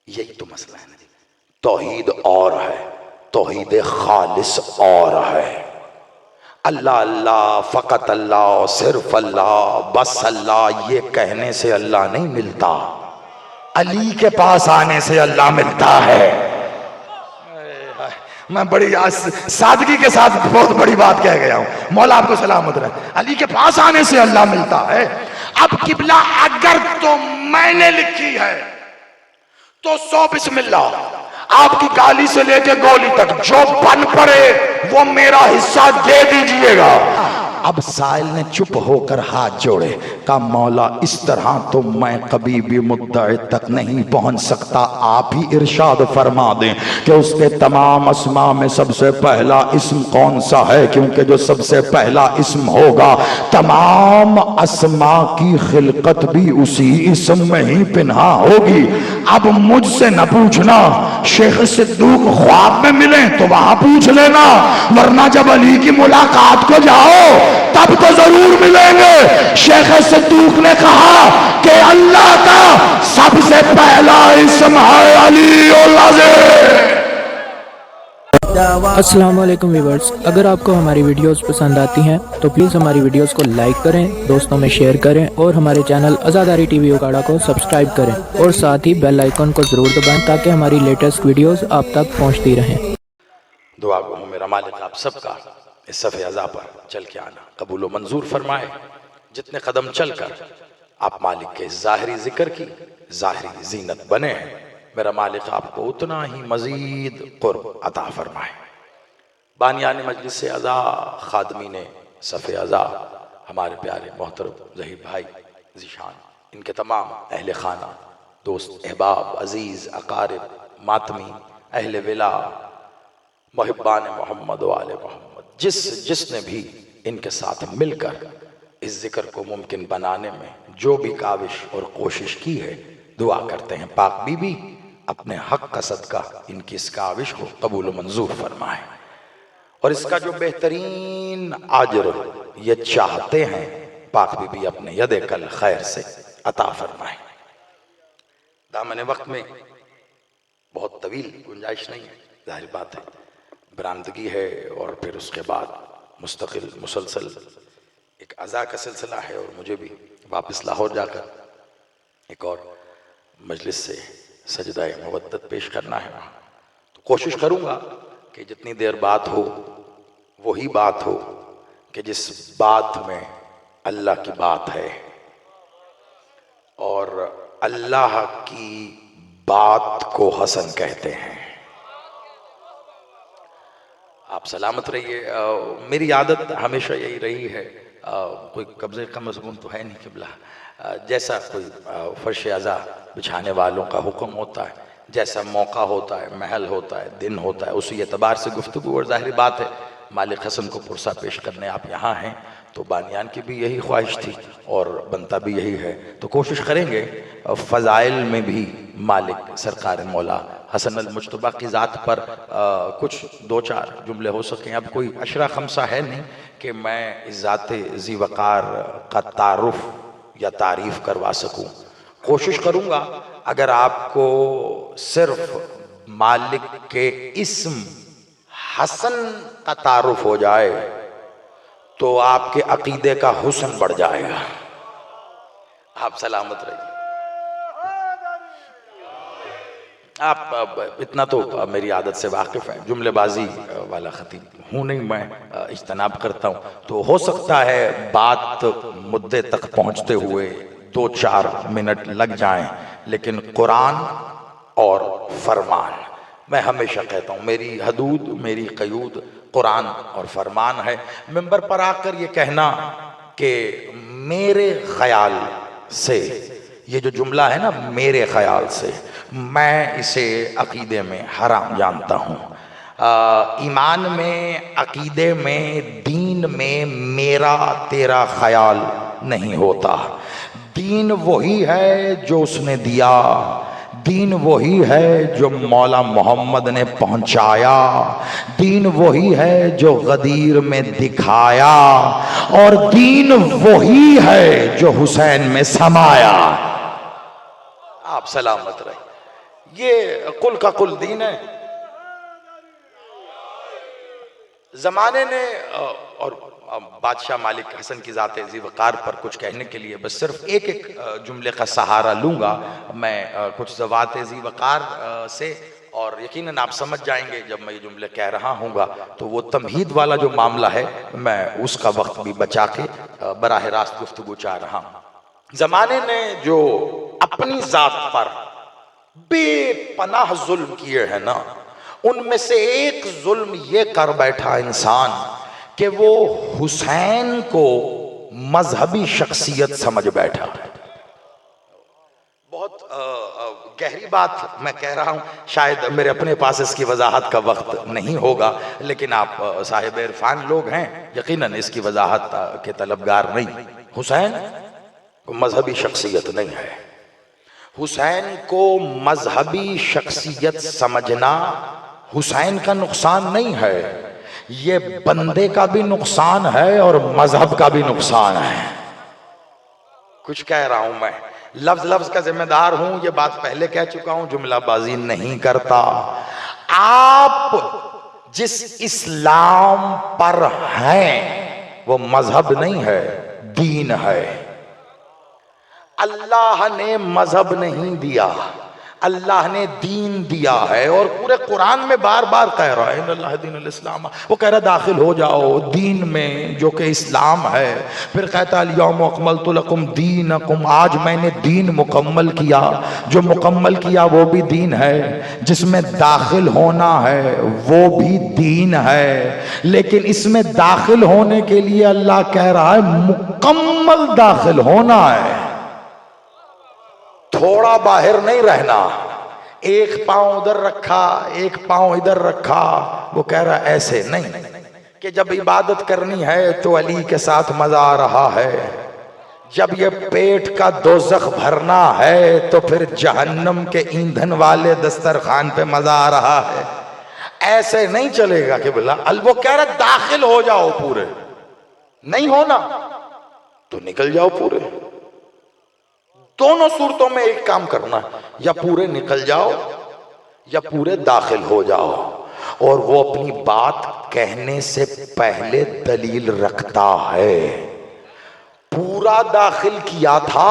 یہی تو مسئلہ ہے نا، توحید اور ہے، توحید خالص اور ہے. اللہ اللہ، فقط اللہ، صرف اللہ، بس اللہ، یہ کہنے سے اللہ نہیں ملتا، علی کے پاس آنے سے اللہ ملتا ہے. میں بڑی سادگی کے ساتھ بہت بڑی بات کہہ گیا ہوں، مولا آپ کو سلامت رہے. علی کے پاس آنے سے اللہ ملتا ہے. اب قبلہ اگر تو میں نے لکھی ہے تو 100 بسم اللہ، آپ کی گالی سے لے کے گولی تک جو بن پڑے وہ میرا حصہ دے دیجئے گا. اب سائل نے چپ ہو کر ہاتھ جوڑے، کہا مولا اس طرح تو میں کبھی بھی مدعی تک نہیں پہنچ سکتا، آپ ہی ارشاد فرما دیں کہ اس کے تمام اسماء میں سب سے پہلا اسم کون سا ہے، کیونکہ جو سب سے پہلا اسم ہوگا تمام اسماء کی خلقت بھی اسی اسم میں ہی پنہا ہوگی. اب مجھ سے نہ پوچھنا، شیخ صدوق خواب میں ملیں تو وہاں پوچھ لینا، ورنہ جب علی کی ملاقات کو جاؤ تب تو ضرور ملیں گے. شیخ صدوق نے کہا کہ اللہ کا سب سے پہلا اسم ہے علی العظیم. السلام علیکم ویورز، اگر آپ کو ہماری ویڈیوز پسند آتی ہیں تو پلیز ہماری ویڈیوز کو لائک کریں، دوستوں میں شیئر کریں اور ہمارے چینل عزاداری ٹی وی اکاڑا کو سبسکرائب کریں اور ساتھ ہی بیل آئیکن کو ضرور دبائیں تاکہ ہماری لیٹسٹ ویڈیوز آپ تک پہنچتی رہیں. دعا گو ہوں میرا مالک آپ سب کا اس صفحے عزا پر چل کے آنا قبول و منظور فرمائے. جتنے قدم چل کر آپ مالک کے ظاہری ذکر کی ظاہری زینت بنے ہیں، میرا مالک آپ کو اتنا ہی مزید قرب عطا فرمائے. بانیان مجلس عزا، خادمین صفحے عزا، ہمارے پیارے محترم ظہیر بھائی ذیشان، ان کے تمام اہل خانہ، دوست احباب، عزیز اقارب، ماتمی، اہل ولا، محبان محمد و آل محمد، جس نے بھی ان کے ساتھ مل کر اس ذکر کو ممکن بنانے میں جو بھی کاوش اور کوشش کی ہے، دعا کرتے ہیں پاک بی بی اپنے حق کا صدقہ ان کی اس کاوش کو قبول و منظور فرمائے، اور اس کا جو بہترین اجر یہ چاہتے ہیں پاک بی بی اپنے ید کل خیر سے عطا فرمائے. دامن وقت میں بہت طویل گنجائش نہیں ہے، ظاہر بات ہے، برآمدگی ہے اور پھر اس کے بعد مستقل مسلسل ایک عزا کا سلسلہ ہے، اور مجھے بھی واپس لاہور جا کر ایک اور مجلس سے سجدہ مودت پیش کرنا ہے وہاں. تو کوشش کروں گا کہ جتنی دیر بات ہو وہی بات ہو کہ جس بات میں اللہ کی بات ہے اور اللہ کی بات کو حسن کہتے ہیں. آپ سلامت رہیے. میری عادت ہمیشہ یہی رہی ہے، کوئی قبضے کا مضمون تو ہے نہیں قبلہ، جیسا کوئی فرش عزا بچھانے والوں کا حکم ہوتا ہے، جیسا موقع ہوتا ہے، محل ہوتا ہے، دن ہوتا ہے، اسی اعتبار سے گفتگو. اور ظاہری بات ہے مالک حسن کو پرسہ پیش کرنے آپ یہاں ہیں تو بانیان کی بھی یہی خواہش تھی اور بنتا بھی یہی ہے، تو کوشش کریں گے فضائل میں بھی مالک سرکار مولا حسن المجتبیٰ کی ذات پر کچھ دو چار جملے ہو سکیں. اب کوئی عشرہ خمسہ ہے نہیں کہ میں اس ذات ذی وقار کا تعارف یا تعریف کروا سکوں. کوشش کروں گا اگر آپ کو صرف مالک کے اسم حسن کا تعارف ہو جائے تو آپ کے عقیدے کا حسن بڑھ جائے گا. آپ سلامت رہیے. آپ اتنا تو میری عادت سے واقف ہیں، جملے بازی والا خطیب ہوں نہیں، میں اجتناب کرتا ہوں، تو ہو سکتا ہے بات مدے تک پہنچتے ہوئے 2-4 منٹ لگ جائیں، لیکن قرآن اور فرمان، میں ہمیشہ کہتا ہوں میری حدود، میری قیود قرآن اور فرمان ہے. منبر پر آ کر یہ کہنا کہ میرے خیال سے، یہ جو جملہ ہے نا میرے خیال سے، میں اسے عقیدے میں حرام جانتا ہوں. ایمان میں، عقیدے میں، دین میں میرا تیرا خیال نہیں ہوتا. دین وہی ہے جو اس نے دیا، دین وہی ہے جو مولا محمد نے پہنچایا، دین وہی ہے جو غدیر میں دکھایا، اور دین وہی ہے جو حسین میں سمایا. آپ سلامت رہے. یہ قل کا قل دین ہے. زمانے نے اور بادشاہ مالک حسن کی ذات ذی وقار پر کچھ کہنے کے لیے بس صرف ایک جملے کا سہارا لوں گا میں کچھ ذوات ذی وقار سے، اور یقیناً آپ سمجھ جائیں گے جب میں یہ جملے کہہ رہا ہوں گا تو وہ تمہید والا جو معاملہ ہے میں اس کا وقت بھی بچا کے براہ راست گفتگو چاہ رہا ہوں. زمانے نے جو اپنی ذات پر بے پناہ ظلم کیے ہیں نا، ان میں سے ایک ظلم یہ کر بیٹھا انسان کہ وہ حسین کو مذہبی شخصیت سمجھ بیٹھا. بہت گہری بات میں کہہ رہا ہوں، شاید میرے اپنے پاس اس کی وضاحت کا وقت نہیں ہوگا، لیکن آپ صاحب عرفان لوگ ہیں، یقیناً اس کی وضاحت کے طلبگار نہیں. حسین کو مذہبی شخصیت نہیں ہے. حسین کو مذہبی شخصیت سمجھنا حسین کا نقصان نہیں ہے، یہ بندے کا بھی نقصان ہے اور مذہب کا بھی نقصان ہے. کچھ کہہ رہا ہوں میں، لفظ لفظ کا ذمہ دار ہوں، یہ بات پہلے کہہ چکا ہوں، جملہ بازی نہیں کرتا. آپ جس اسلام پر ہیں وہ مذہب نہیں ہے، دین ہے. اللہ نے مذہب نہیں دیا، اللہ نے دین دیا ہے، اور پورے قرآن میں بار بار کہہ رہا ہے ان اللہ دین الاسلام. وہ کہہ رہا داخل ہو جاؤ دین میں جو کہ اسلام ہے. پھر کہتا الیوم اکملت لکم دینکم، آج میں نے دین مکمل کیا. جو مکمل کیا وہ بھی دین ہے، جس میں داخل ہونا ہے وہ بھی دین ہے. لیکن اس میں داخل ہونے کے لیے اللہ کہہ رہا ہے مکمل داخل ہونا ہے، تھوڑا باہر نہیں رہنا. ایک پاؤں ادھر رکھا ایک پاؤں ادھر رکھا. وہ کہہ رہا ایسے نہیں کہ جب عبادت کرنی ہے تو علی کے ساتھ مزہ آ رہا ہے، جب یہ پیٹ کا دوزخ بھرنا ہے تو پھر جہنم کے ایندھن والے دسترخوان پہ مزہ آ رہا ہے. ایسے نہیں چلے گا کہ بلا. وہ کہہ رہا داخل ہو جاؤ پورے، نہیں ہونا تو نکل جاؤ پورے. دونوں صورتوں میں ایک کام کرنا، یا پورے نکل جاؤ یا پورے داخل ہو جاؤ. اور وہ اپنی بات کہنے سے پہلے دلیل رکھتا ہے. پورا داخل کیا تھا،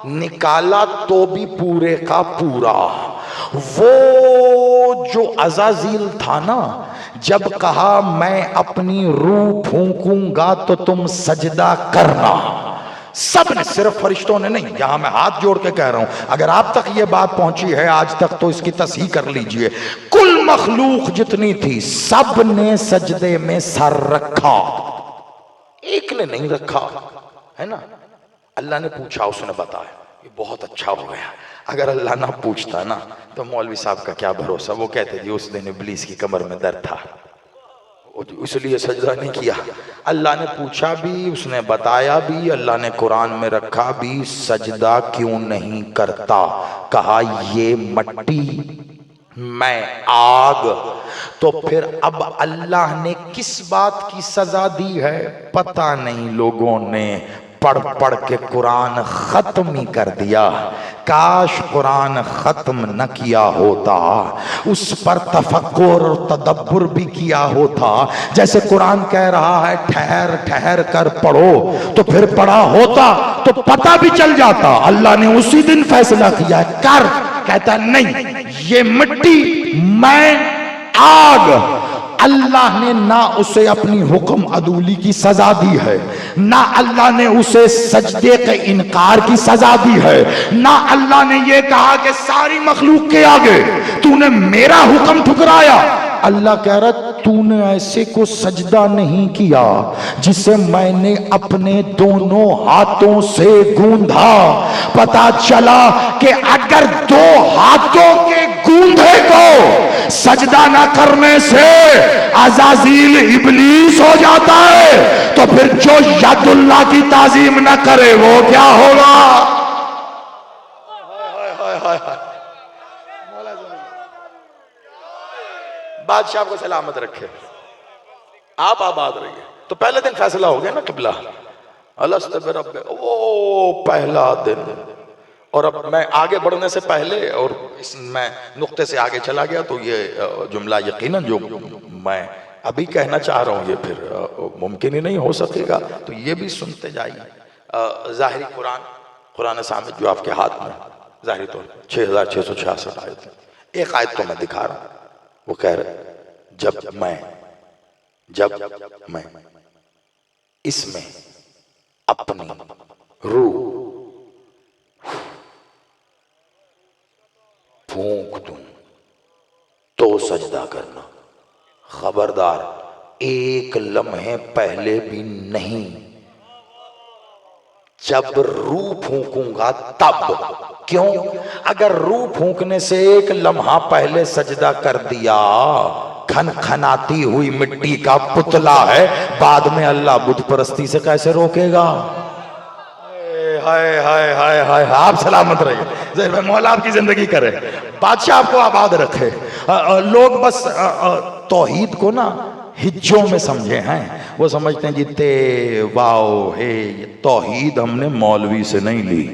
نکالا تو بھی پورے کا پورا. وہ جو عزازیل تھا نا، جب کہا میں اپنی روح پھونکوں گا تو تم سجدہ کرنا، سب نے، صرف فرشتوں نے نہیں. یہاں میں ہاتھ جوڑ کے کہہ رہا ہوں اگر آپ تک یہ بات پہنچی ہے آج تک تو اس کی تصحیح کر لیجئے. کل مخلوق جتنی تھی سب نے سجدے میں سر رکھا، ایک نے نہیں رکھا ہے نا. اللہ نے پوچھا، اس نے بتایا. یہ بہت اچھا ہو گیا. اگر اللہ نہ پوچھتا نا تو مولوی صاحب کا کیا بھروسہ. وہ کہتے جی اس دن ابلیس کی کمر میں درد تھا اس لیے سجدہ نہیں کیا. اللہ نے پوچھا بھی، اس نے بتایا بھی، اللہ نے قرآن میں رکھا بھی. سجدہ کیوں نہیں کرتا؟ کہا یہ مٹی میں آگ. تو پھر اب اللہ نے کس بات کی سزا دی ہے پتہ نہیں. لوگوں نے پڑھ پڑھ کے قرآن ختم ہی کر دیا. کاش قرآن ختم نہ کیا ہوتا، اس پر تفکر اور تدبر بھی کیا ہوتا. جیسے قرآن کہہ رہا ہے ٹھہر ٹھہر کر پڑھو، تو پھر پڑھا ہوتا تو پتہ بھی چل جاتا. اللہ نے اسی دن فیصلہ کیا ہے کر. کہتا نہیں، یہ مٹی میں آگ. اللہ نے نہ اسے اپنی حکم عدولی کی سزا دی ہے، نہ اللہ نے اسے سجدے کے انکار کی سزا دی ہے، نہ اللہ نے یہ کہا کہ ساری مخلوق کے آگے تو نے میرا حکم ٹھکرایا. اللہ کہہ رہا تو نے ایسے کو سجدہ نہیں کیا جسے میں نے اپنے دونوں ہاتھوں سے گوندھا. پتا چلا کہ اگر دو ہاتھوں کے گوندھے کو سجدہ نہ کرنے سے عزازیل ابلیس ہو جاتا ہے تو پھر جو ید اللہ کی تعظیم نہ کرے وہ کیا ہوگا؟ بادشاہ کو سلامت رکھے، آپ آباد رہیے. تو پہلے دن فیصلہ ہو گیا نا قبلہ الست برب، وہ پہلا دن. اور اب میں آگے بڑھنے سے پہلے اور اس میں نقطے سے آگے چلا گیا تو یہ جملہ یقیناً جو میں ابھی کہنا چاہ رہا ہوں یہ پھر ممکن ہی نہیں ہو سکے گا، تو یہ بھی سنتے جائیے۔ ظاہری قرآن سامد جو آپ کے ہاتھ میں ظاہری طور 6666 آیت، ایک آیت تو میں دکھا رہا ہوں، وہ کہہ رہے جب میں اس میں اپنی روح پھونک دوں تو سجدہ کرنا، خبردار ایک لمحے پہلے بھی نہیں، جب روح پھونکوں گا تب۔ کیوں؟ اگر روح پھونکنے سے ایک لمحہ پہلے سجدہ کر دیا، کھن کھناتی ہوئی مٹی کا پتلا ہے، بعد میں اللہ بت پرستی سے کیسے روکے گا؟ ہائے ہائے ہائے ہائے، آپ سلامت رہیے، مولا آپ کی زندگی کرے، بادشاہ آپ کو آباد رکھے۔ لوگ بس توحید کو نا ہجوں میں سمجھے ہیں، وہ سمجھتے ہیں جی تے واؤ ہے، یہ توحید ہم نے مولوی سے نہیں لی،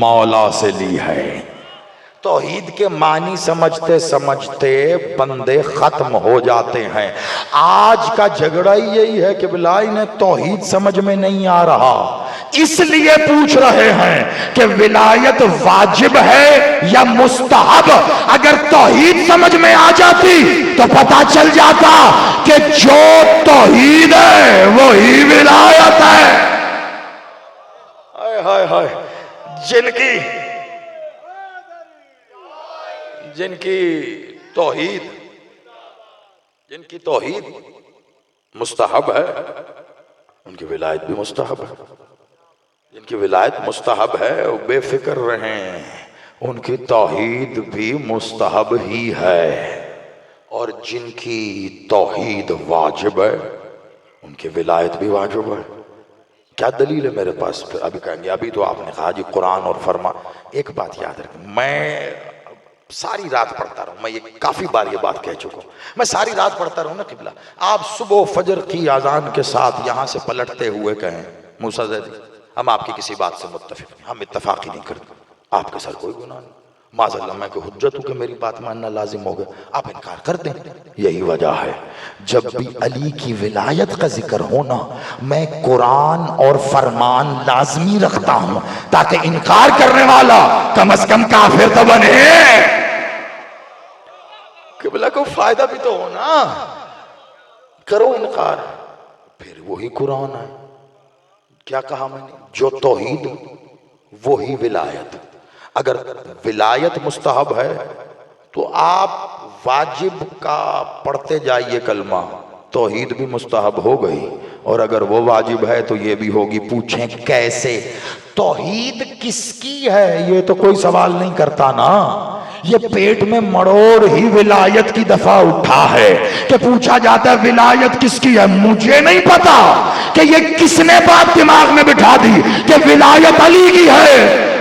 مولا سے لی ہے۔ توحید کے معنی سمجھتے سمجھتے بندے ختم ہو جاتے ہیں۔ آج کا جھگڑا ہی یہی ہے کہ بلائی نے توحید سمجھ میں نہیں آ رہا، اس لیے پوچھ رہے ہیں کہ ولایت واجب ہے یا مستحب؟ اگر توحید سمجھ میں آ جاتی تو پتہ چل جاتا کہ جو توحید ہے وہی ولایت ہے۔ ہائے ہائے ہائے، جن کی توحید مستحب ہے ان کی ولایت بھی مستحب ہے، جن کی ولایت مستحب ہے وہ بے فکر رہیں، ان کی توحید بھی مستحب ہی ہے، اور جن کی توحید واجب ہے ان کی ولایت بھی واجب ہے۔ کیا دلیل ہے میرے پاس؟ پھر ابھی کہیں گے ابھی تو آپ نے کہا جی قرآن اور فرمان۔ ایک بات یاد رکھیں، میں ساری رات پڑھتا رہوں، میں یہ کافی بار یہ بات کہہ چکا ہوں، میں ساری رات پڑھتا رہوں نا قبلہ، آپ صبح فجر کی اذان کے ساتھ یہاں سے پلٹتے ہوئے کہیں موسیٰ زیدی ہم آپ کی کسی بات سے متفق نہیں، ہم اتفاق ہی نہیں کرتے، آپ کے سر کوئی گناہ نہیں، معاذ اللہ میں کوئی حجت ہوں کہ میری بات ماننا لازم ہو گیا، آپ انکار کر دیں۔ یہی وجہ ہے جب بھی علی کی ولایت کا ذکر ہونا میں قرآن اور فرمان لازمی رکھتا ہوں تاکہ انکار کرنے والا کم از کم کافر تو بنے، قبلہ کو فائدہ بھی تو ہونا، کرو انکار، پھر وہی قرآن ہے۔ کیا کہا میں نے؟ جو توحید وہی ولایت۔ اگر ولایت مستحب ہے تو آپ واجب کا پڑھتے جائیے کلمہ، توحید بھی مستحب ہو گئی، اور اگر وہ واجب ہے تو یہ بھی ہوگی۔ پوچھیں کیسے؟ توحید کس کی ہے یہ تو کوئی سوال نہیں کرتا نا، یہ پیٹ میں مڑوڑ ہی ولایت کی دفعہ اٹھا ہے کہ پوچھا جاتا ہے ولایت کس کی ہے؟ مجھے نہیں پتا کہ یہ کس نے بات دماغ میں بٹھا دی کہ ولایت علی کی ہے،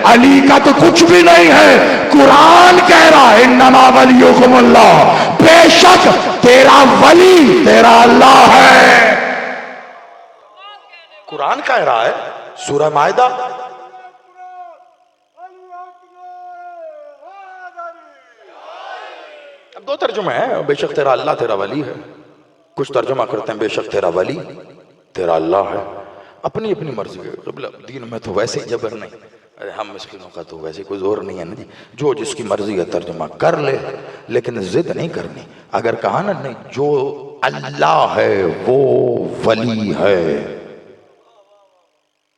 علی کا تو کچھ بھی نہیں ہے، قرآن کہہ رہا ہے انما ولیکم اللہ، بے شک تیرا ولی تیرا اللہ ہے، قرآن کہہ رہا ہے، سورہ مائدہ۔ اب دو ترجمہ ہے، بے شک تیرا اللہ تیرا ولی ہے، کچھ ترجمہ کرتے ہیں بے شک تیرا ولی تیرا اللہ ہے، اپنی اپنی مرضی ہے۔ قبلہ دین میں تو ویسے ہی جبر نہیں، ہم مسکینوں کا تو ویسے کوئی زور نہیں ہے نا جی، جو جس کی مرضی ہے ترجمہ کر لے، لیکن ضد نہیں کرنی۔ اگر کہا نا نہیں جو اللہ ہے وہ ولی ہے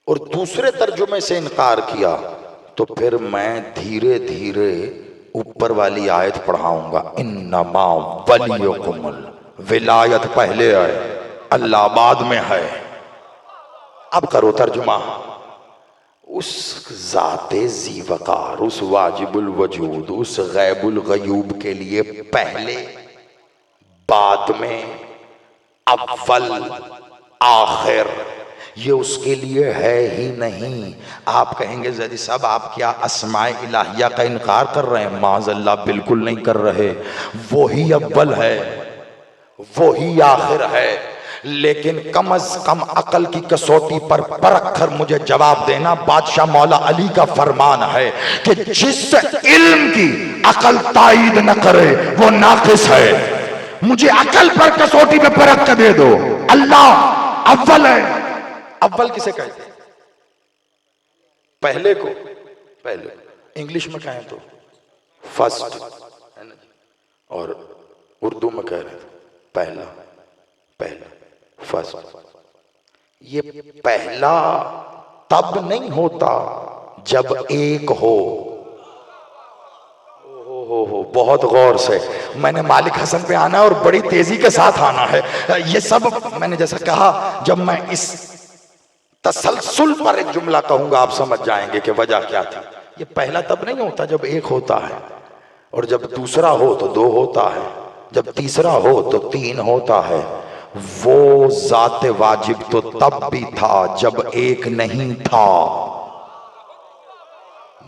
اور دوسرے ترجمے سے انکار کیا تو پھر میں دھیرے دھیرے اوپر والی آیت پڑھاؤں گا، انما ولیکم اللہ، ولایت پہلے ہے اللہ بعد میں ہے۔ اب کرو ترجمہ، اس ذات ذی وقار، اس واجب الوجود، اس غیب الغیوب کے لیے پہلے بعد میں اول آخر یہ اس کے لیے ہے ہی نہیں۔ آپ کہیں گے زیدی صاحب آپ کیا اسماء الہیہ کا انکار کر رہے ہیں؟ معاذ اللہ بالکل نہیں کر رہے، وہی اول ہے وہی آخر ہے، لیکن کم از کم عقل کی کسوٹی پر پرکھ کر مجھے جواب دینا. بادشاہ مولا علی کا فرمان ہے کہ جس علم کی عقل تائید نہ کرے وہ ناقص ہے. مجھے عقل پر کسوٹی پہ پرکھ کر دے دو. اللہ اول ہے. اول کسے کہتے ہیں؟ پہلے کو. پہلے انگلش میں کہیں تو فرسٹ ہے نا، اور اردو میں کہہ رہے تھے پہلا. پہلا فرسٹ. یہ پہلا تب نہیں ہوتا جب ایک ہو. بہت غور سے میں نے مالک حسن پہ آنا ہے اور بڑی تیزی کے ساتھ آنا ہے. یہ سب میں نے جیسا کہا، جب میں اس تسلسل پر ایک جملہ کہوں گا آپ سمجھ جائیں گے کہ وجہ کیا تھی. یہ پہلا تب نہیں ہوتا جب ایک ہوتا ہے، اور جب دوسرا ہو تو دو ہوتا ہے، جب تیسرا ہو تو تین ہوتا ہے. وہ ذات واجب تو تب بھی تھا جب ایک نہیں تھا.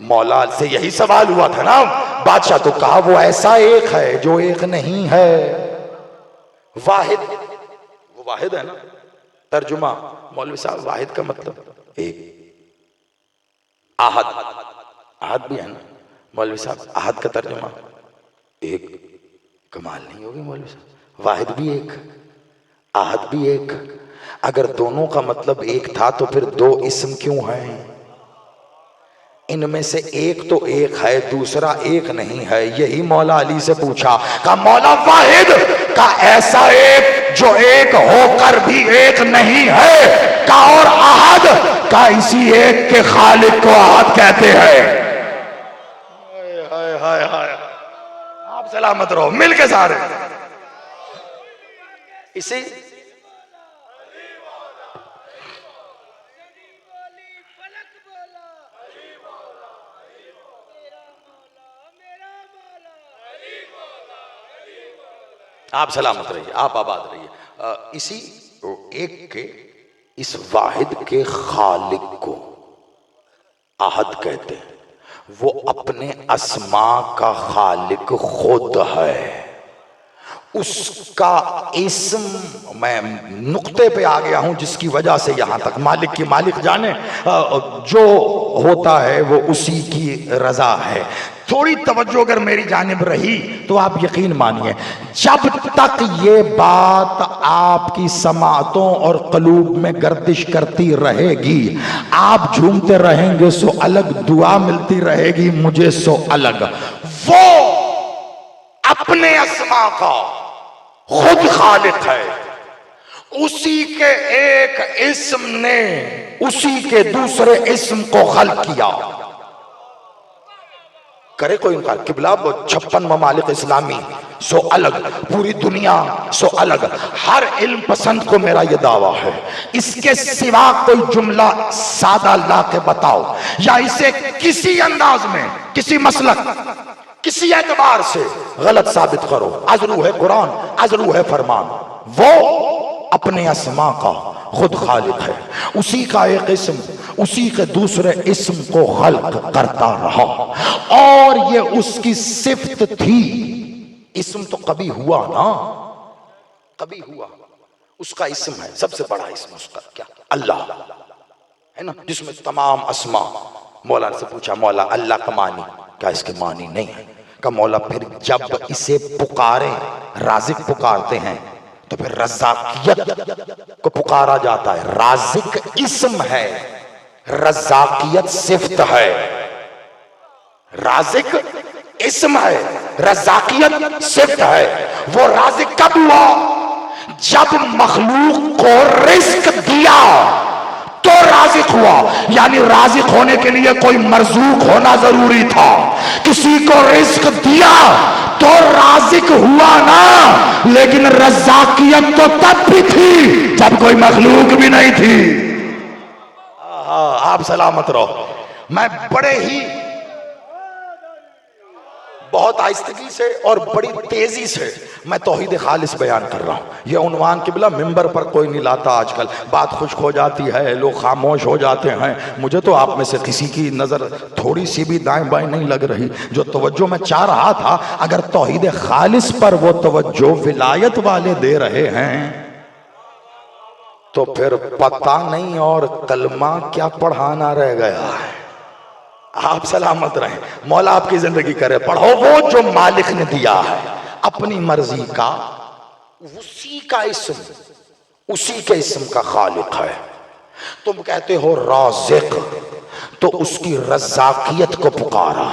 مولا سے یہی سوال ہوا تھا نا. بادشاہ تو کہا وہ ایسا ایک ہے جو ایک نہیں ہے. واحد، وہ واحد ہے نا. ترجمہ مولوی صاحب، واحد کا مطلب ایک. احد، احد بھی ہے نا مولوی صاحب. احد کا ترجمہ ایک. کمال نہیں ہوگی مولوی صاحب؟ واحد بھی ایک، احد بھی ایک. اگر دونوں کا مطلب ایک تھا تو پھر دو اسم کیوں ہیں؟ ان میں سے ایک تو ایک ہے، دوسرا ایک نہیں ہے. یہی مولا علی سے پوچھا، کہا مولا واحد کا ایسا ایک جو ایک ہو کر بھی ایک نہیں ہے، کا اور احد کا اسی ایک کے خالق کو احد کہتے ہیں. آپ سلامت رہو، مل کے سارے اسی. آپ سلامت رہیے، آپ آباد رہیے. اسی ایک کے، اس واحد کے خالق کو احد کہتے ہیں. وہ اپنے اسماء کا خالق خود ہے. اس کا اسم، میں نقطے پہ آ گیا ہوں جس کی وجہ سے یہاں تک. مالک کی مالک جانے، جو ہوتا ہے وہ اسی کی رضا ہے. تھوڑی توجہ اگر میری جانب رہی تو آپ یقین مانیے، جب تک یہ بات آپ کی سماعتوں اور قلوب میں گردش کرتی رہے گی، آپ جھومتے رہیں گے سو الگ، دعا ملتی رہے گی مجھے سو الگ. وہ اپنے اسماء کا خود خالق ہے. اسی کے ایک اسم نے اسی کے دوسرے اسم کو خلق کیا. کرے کوئی انکار؟ قبلہ 56 ممالک اسلامی سو الگ، پوری دنیا سو الگ. ہر علم پسند کو میرا یہ دعویٰ ہے، اس کے سوا کوئی جملہ سادہ لا کے بتاؤ، یا اسے کسی انداز میں، کسی مسلک، کسی اعتبار سے غلط ثابت کرو. ازرو ہے قرآن، ازرو ہے فرمان. وہ اپنے اسماء کا خود خالق ہے. اسی کا ایک اسم اسی کے دوسرے اسم کو خلق کرتا رہا، اور یہ اس کی صفت تھی. اسم تو کبھی ہوا نا، کبھی ہوا. اس کا اسم ہے، سب سے بڑا اسم اس کا کیا؟ اللہ ہے نا، جس میں تمام اسماء. مولا سے پوچھا مولا اللہ کا معنی کیا؟ اس کے معنی نہیں ہے. کہ مولا پھر جب اسے پکارے، رازق پکارتے ہیں تو پھر رزاقیت کو پکارا جاتا ہے. رازق اسم ہے، رزاقیت صفت ہے. رازق اسم ہے، رزاقیت صفت ہے. وہ رازق کب ہوا؟ جب مخلوق کو رزق دیا تو رازق ہوا. یعنی رازق ہونے کے لیے کوئی مرزوق ہونا ضروری تھا. کسی کو رزق دیا تو رازق ہوا نا. لیکن رزاقیت تو تب بھی تھی جب کوئی مخلوق بھی نہیں تھی. آپ سلامت رہو. میں بڑے ہی بہت آہستگی سے اور بڑی تیزی سے میں توحید خالص بیان کر رہا ہوں. یہ عنوان قبلہ ممبر پر کوئی نہیں لاتا. آج کل بات خشک ہو جاتی ہے، لوگ خاموش ہو جاتے ہیں. مجھے تو آپ میں سے کسی کی نظر تھوڑی سی بھی دائیں بائیں نہیں لگ رہی. جو توجہ میں چاہ رہا تھا، اگر توحید خالص پر وہ توجہ ولایت والے دے رہے ہیں تو پھر پتہ نہیں اور کلمہ کیا پڑھانا رہ گیا ہے۔ آپ سلامت رہیں، مولا آپ کی زندگی کرے۔ پڑھو وہ جو مالک نے دیا ہے اپنی مرضی کا، اسی کا اسم، اسی کے اسم کا خالق ہے۔ تم کہتے ہو رازق، تو اس کی رزاقیت کو پکارا،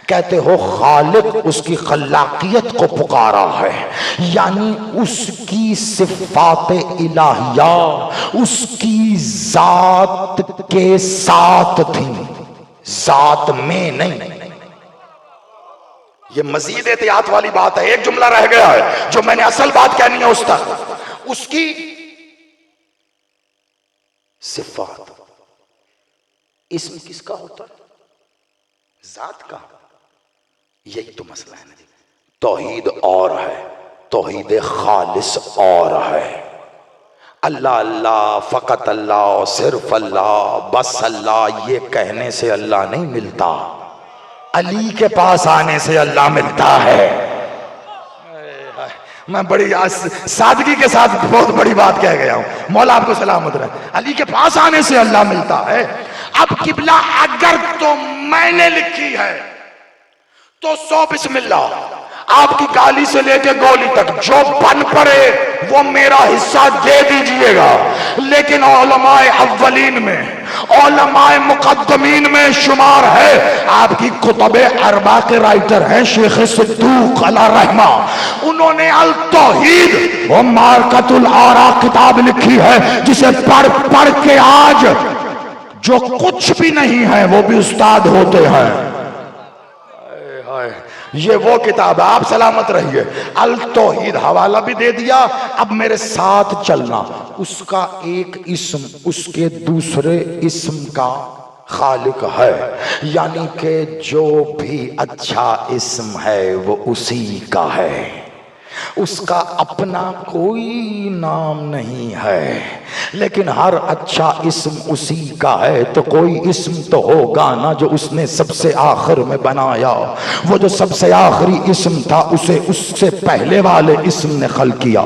کہتے ہو خالق، اس کی خلاقیت کو پکارا ہے، یعنی اس کی صفات الہیہ اس کی ذات کے ساتھ تھیں، ذات میں نہیں۔ یہ مزید احتیاط والی بات ہے، ایک جملہ رہ گیا ہے جو میں نے اصل بات کہنی ہے اس تک۔ اس کی صفات، اسم کس کا ہوتا ہے؟ ذات کا۔ یہی تو مسئلہ ہے نا، توحید اور ہے، توحید خالص اور ہے۔ اللہ اللہ، فقط اللہ، صرف اللہ، بس اللہ، یہ کہنے سے اللہ نہیں ملتا، علی کے پاس آنے سے اللہ ملتا ہے۔ میں بڑی سادگی کے ساتھ بہت بڑی بات کہہ گیا ہوں، مولا آپ کو سلامت رہے۔ علی کے پاس آنے سے اللہ ملتا ہے۔ اب قبلہ اگر تو میں نے لکھی ہے تو 100 بسم اللہ، آپ کی گالی سے لے کے گولی تک جو بن پڑے وہ میرا حصہ دے دیجئے گا، لیکن علماء اولین میں، علماء مقدمین میں شمار ہے۔ آپ کی کتب اربع کے رائٹر ہیں شیخ صدوق علیہ رحمہ، انہوں نے التوحید و معرکۃ الآراء کتاب لکھی ہے، جسے پڑھ پڑھ کے آج جو کچھ بھی نہیں ہے وہ بھی استاد ہوتے ہیں۔ یہ وہ کتاب ہے، آپ سلامت رہیے۔ التوحید حوالہ بھی دے دیا، اب میرے ساتھ چلنا۔ اس کا ایک اسم اس کے دوسرے اسم کا خالق ہے، یعنی کہ جو بھی اچھا اسم ہے وہ اسی کا ہے، اس کا اپنا کوئی نام نہیں ہے، لیکن ہر اچھا اسم اسی کا ہے، تو کوئی اسم تو ہوگا نا جو اس نے سب سے آخر میں بنایا۔ وہ جو سب سے آخری اسم تھا اسے اس سے پہلے والے اسم نے خلق کیا،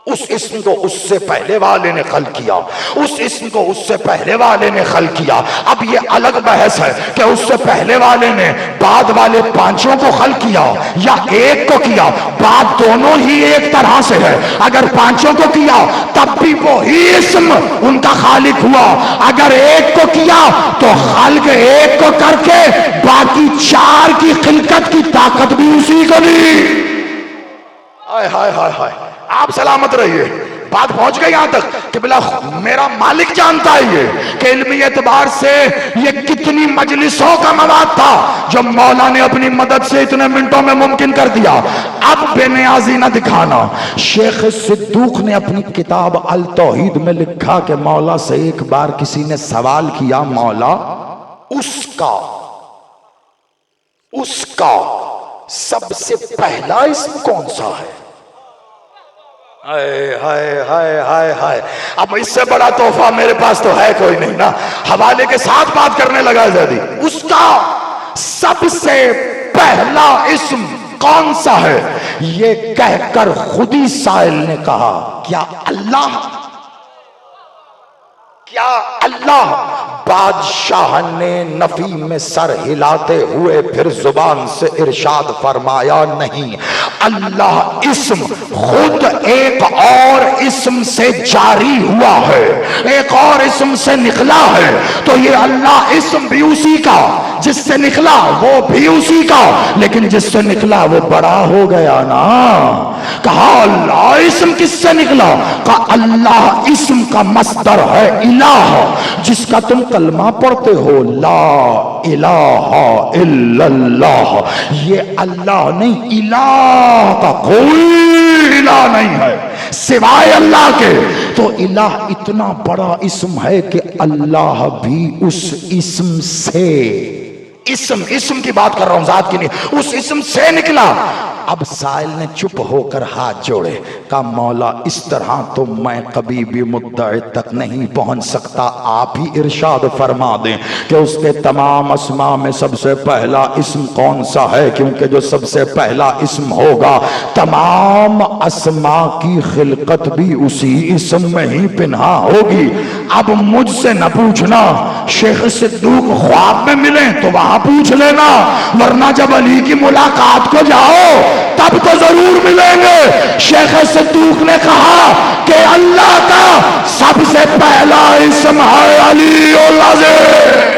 اس اسم کو اس سے پہلے والے نے خلق کیا، اس اسم کو اس سے پہلے والے نے خلق کیا۔ اب یہ الگ بحث ہے کہ اس سے پہلے والے نے بعد والے پانچوں کو خلق کیا یا ایک کو کیا، بات دونوں ہی ایک طرح سے ہے۔ اگر پانچوں کو کیا تب بھی وہی اسم ان کا خالق ہوا، اگر ایک کو کیا تو خلق ایک کو کر کے باقی چار کی خلقت کی طاقت بھی اسی کو دی۔ ہائے ہائے ہائے ہائے، آپ سلامت رہیے۔ بات پہنچ گئی یہاں تک کہ بلا میرا مالک جانتا ہے یہ کہ علمی اعتبار سے یہ کتنی مجلسوں کا مواد تھا جو مولا نے اپنی مدد سے اتنے منٹوں میں ممکن کر دیا۔ اب بے نیازی نہ دکھانا۔ شیخ صدوق نے اپنی کتاب التوحید میں لکھا کہ مولا سے ایک بار کسی نے سوال کیا، مولا اس کا سب سے پہلا اسم کون سا ہے؟ ہائے ہائے ہائے ہائے ہائے، اب اس سے بڑا تحفہ میرے پاس تو ہے کوئی نہیں نا۔ حوالے کے ساتھ بات کرنے لگا زیدی، اس کا سب سے پہلا اسم کون سا ہے؟ یہ کہہ کر خود ہی سائل نے کہا، کیا اللہ؟ کیا اللہ؟ بادشاہ نے نفی میں سر ہلاتے ہوئے پھر زبان سے ارشاد فرمایا، نہیں، اللہ اسم خود ایک اور اسم سے جاری ہوا ہے، ایک اور اسم سے نکلا ہے، تو یہ اللہ اسم بھی اسی کا، جس سے نکلا وہ بھی اسی کا، لیکن جس سے نکلا وہ بڑا ہو گیا نا۔ کہا اللہ اسم کس سے نکلا؟ کہا اللہ اسم کا مصدر ہے الہ، جس کا تم کلمہ پڑھتے ہو، لا الہ الا اللہ۔ یہ اللہ نہیں، الہ کا کوئی الہ نہیں ہے سوائے اللہ کے۔ تو الہ اتنا بڑا اسم ہے کہ اللہ بھی اس اسم سے، اسم کی بات کر رہا ہوں، ذات کی نہیں، اس اسم سے نکلا۔ اب سائل نے چپ ہو کر ہاتھ جوڑے، کہا مولا اس طرح تو میں کبھی بھی مدعی تک نہیں پہنچ سکتا، آپ ہی ارشاد فرما دیں کہ اس کے تمام اسماء میں سب سے پہلا اسم کون سا ہے، کیونکہ جو سب سے پہلا اسم ہوگا تمام اسماء کی خلقت بھی اسی اسم میں ہی پنہا ہوگی۔ اب مجھ سے نہ پوچھنا، شیخ صدوق خواب میں ملیں تو وہاں پوچھ لینا، ورنہ جب علی کی ملاقات کو جاؤ تب تو ضرور ملیں گے۔ شیخ صدوق نے کہا کہ اللہ کا سب سے پہلا اسم ہے علی العظیم۔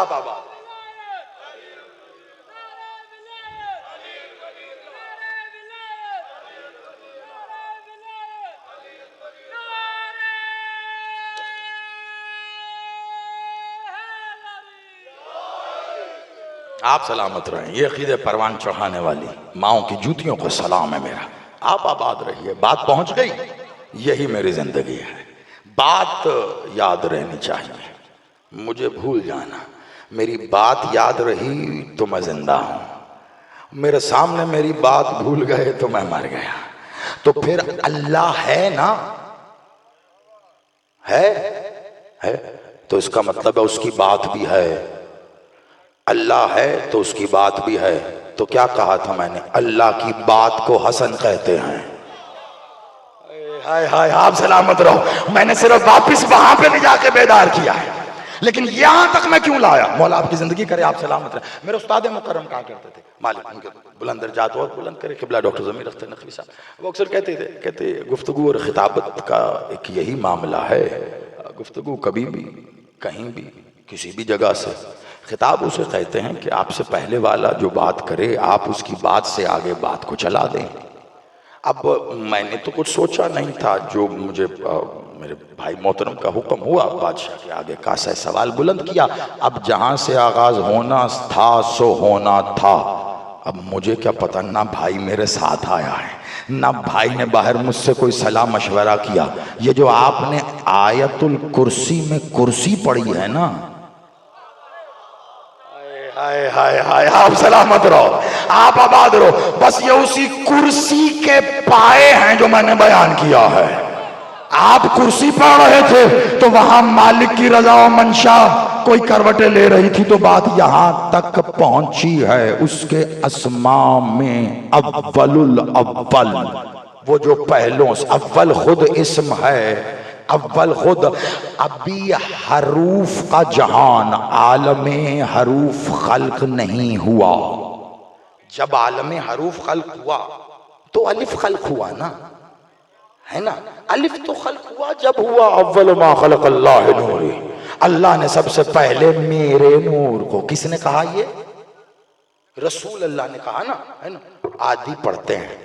بابا آپ سلامت رہیں، یہ عقیدے پروان چڑھانے والی ماؤں کی جوتیوں کو سلام ہے میرا۔ آپ آباد رہیے، بات پہنچ گئی، یہی میری زندگی ہے۔ بات یاد رہنی چاہیے، مجھے بھول جانا، میری بات یاد رہی تو میں زندہ ہوں، میرے سامنے میری بات بھول گئے تو میں مر گیا۔ تو پھر اللہ ہے نا، ہے تو اس کا مطلب ہے اس کی بات بھی ہے۔ اللہ ہے تو اس کی بات بھی ہے۔ تو کیا کہا تھا میں نے؟ اللہ کی بات کو حسن کہتے ہیں۔ ہائے ہائے، آپ سلامت رہو۔ میں نے صرف واپس وہاں پہ بھی جا کے بیدار کیا ہے، لیکن یہاں تک میں کیوں لایا؟ مولا آپ کی زندگی کرے، آپ سلامت رہے۔ میرے استاد مکرم کہا کرتے تھے، مالک ان کے بلند درجات اور بلند کرے، قبلہ ڈاکٹر ضمیر اختر نقوی صاحب، وہ اکثر کہتے گفتگو اور خطابت کا ایک یہی معاملہ ہے، گفتگو کبھی بھی کہیں بھی کسی بھی جگہ سے، خطاب اسے کہتے ہیں کہ آپ سے پہلے والا جو بات کرے آپ اس کی بات سے آگے بات کو چلا دیں۔ اب میں نے تو کچھ سوچا نہیں تھا، جو مجھے میرے بھائی محترم کا حکم ہوا، بادشاہ کے آگے کاسہ سوال بلند کیا۔ اب جہاں سے آغاز ہونا تھا سو ہونا تھا۔ اب مجھے کیا پتہ، نہ بھائی میرے ساتھ آیا ہے، نہ بھائی نے باہر مجھ سے کوئی صلاح مشورہ کیا۔ یہ جو آپ نے آیت الکرسی میں کرسی پڑھی ہے نا، ہائے ہائے ہائے، آپ سلامت رہو، آپ آباد رہو، بس یہ اسی کرسی کے پائے ہیں جو میں نے بیان کیا ہے۔ آپ کرسی پڑھ رہے تھے تو وہاں مالک کی رضا و منشا کوئی کروٹیں لے رہی تھی، تو بات یہاں تک پہنچی ہے اس کے اسماء میں اول الاول، وہ جو پہلوں سے اول خود اسم ہے، اول خود ابھی حروف کا جہان، عالم حروف خلق نہیں ہوا۔ جب عالم حروف خلق ہوا تو الف خلق ہوا نا، ہے نا؟ الف تو خلق ہوا جب ہوا اول ما خلق اللہ نوری، اللہ نے سب سے پہلے میرے نور کو، کس نے کہا؟ یہ رسول اللہ نے کہا نا، ہے نا؟ آدھی پڑھتے ہیں،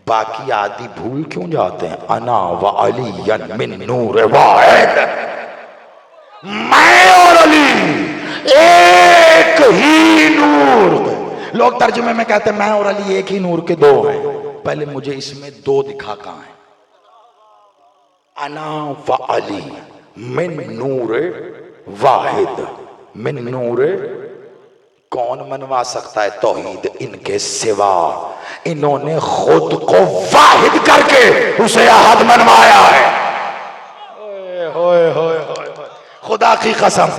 باقی آدھی بھول کیوں جاتے ہیں؟ انا و علی من نور واحد، میں اور علی ایک ہی نور۔ لوگ ترجمے میں کہتے ہیں میں اور علی ایک ہی نور کے دو ہیں، پہلے مجھے اس میں دو دکھا کہاں ہیں؟ انا و علی من نور واحد، من نور، کون منوا سکتا ہے توحید ان کے سوا؟ انہوں نے خود کو واحد کر کے اسے احد منوایا ہے۔ خدا کی قسم،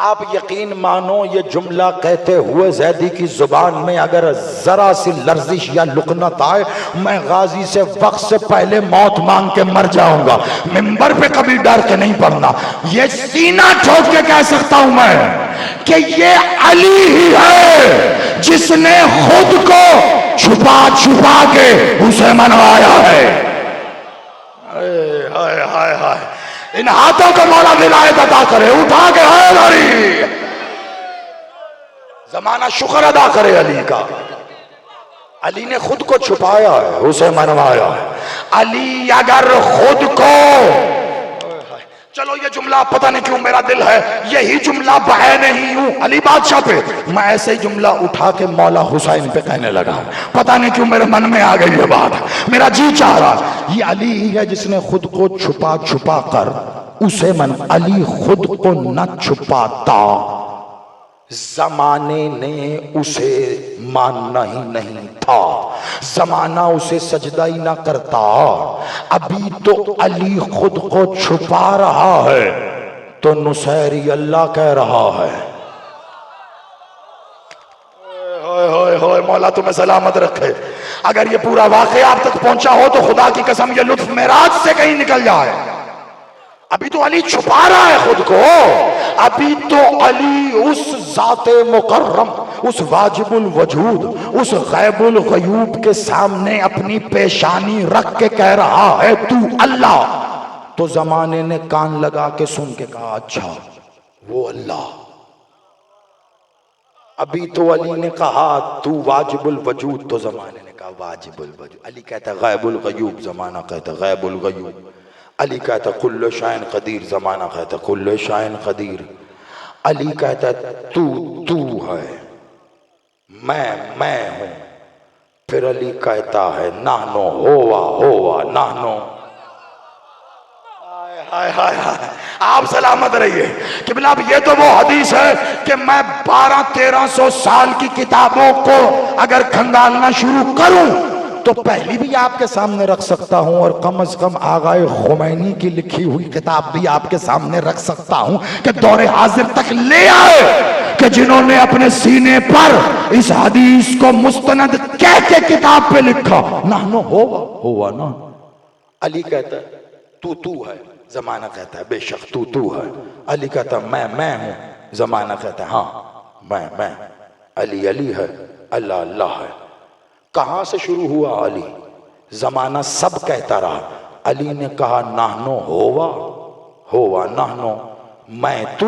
آپ یقین مانو یہ جملہ کہتے ہوئے زیدی کی زبان میں اگر ذرا سی لرزش یا لکنت آئے، میں غازی سے وقت سے پہلے موت مانگ کے مر جاؤں گا۔ منبر پہ کبھی ڈر کے نہیں پڑھنا، یہ سینہ ٹھوک کے کہہ سکتا ہوں میں کہ یہ علی ہی ہے جس نے خود کو چھپا چھپا کے اسے منوایا ہے۔ ہائے ہائے ہائے، ان ہاتھوں کو مولا ولایت عطا کرے، اٹھا کے ہے علی، زمانہ شکر ادا کرے علی کا۔ علی نے خود کو چھپایا ہے، اسے منوایا ہے۔ علی اگر خود کو چلو یہ جملہ پتہ نہیں کیوں میرا دل ہے یہی جملہ بہے نہیں ہوں علی بادشاہ پہ، میں ایسے ہی جملہ اٹھا کے مولا حسین پہ کہنے لگا. پتہ نہیں کیوں میرے من میں آ گئی یہ بات، میرا جی چاہ رہا. یہ علی ہی ہے جس نے خود کو چھپا چھپا کر اسے علی خود کو نہ چھپاتا، زمانے نے اسے ماننا ہی نہیں تھا، زمانہ اسے سجدہ ہی نہ کرتا. ابھی تو علی خود کو چھپا رہا ہے تو نصیری اللہ کہہ رہا ہے. ہوئے ہوئے مولا تمہیں سلامت رکھے. اگر یہ پورا واقعہ آپ تک پہنچا ہو تو خدا کی قسم یہ لطف معراج سے کہیں نکل جائے. ابھی تو علی چھپا رہا ہے خود کو، ابھی تو علی اس ذات مکرم، اس واجب الوجود، اس غیب الغیوب کے سامنے اپنی پیشانی رکھ کے کہہ رہا ہے تو اللہ. تو زمانے نے کان لگا کے سن کے کہا اچھا وہ اللہ. ابھی تو علی نے کہا تو واجب الوجود، تو زمانے نے کہا واجب الوجود. علی کہتا ہے غیب الغیوب، زمانہ کہتا ہے غیب الغیوب. علی کہتا ہے کل شیء قدیر، زمانہ کہتا ہے کل شیء قدیر. علی کہتا ہے تو ہے، میں ہوں. پھر علی کہتا ہے نحنو ہوا نحنو. ہائے ہائے ہائے آپ سلامت رہیے. قبلہ اب یہ تو وہ حدیث ہے کہ میں 1200-1300 سال کی کتابوں کو اگر کھنگالنا شروع کروں تو پہلی بھی آپ کے سامنے رکھ سکتا ہوں، اور کم از کم آغائے خمینی کی لکھی ہوئی کتاب بھی آپ کے سامنے رکھ سکتا ہوں کہ دور حاضر تک لے آئے کہ جنہوں نے اپنے سینے پر اس حدیث کو مستند کہہ کے کتاب پہ لکھا نحنو ہوا نا. علی کہتا ہے تو ہے، زمانہ کہتا ہے بے شک تو ہے. علی کہتا ہے میں ہوں، زمانہ کہتا ہے ہاں میں. علی ہے، اللہ ہے. کہاں سے شروع ہوا علی؟ زمانہ سب کہتا رہا. علی نے کہا نحنو ہوا نحنو، میں تو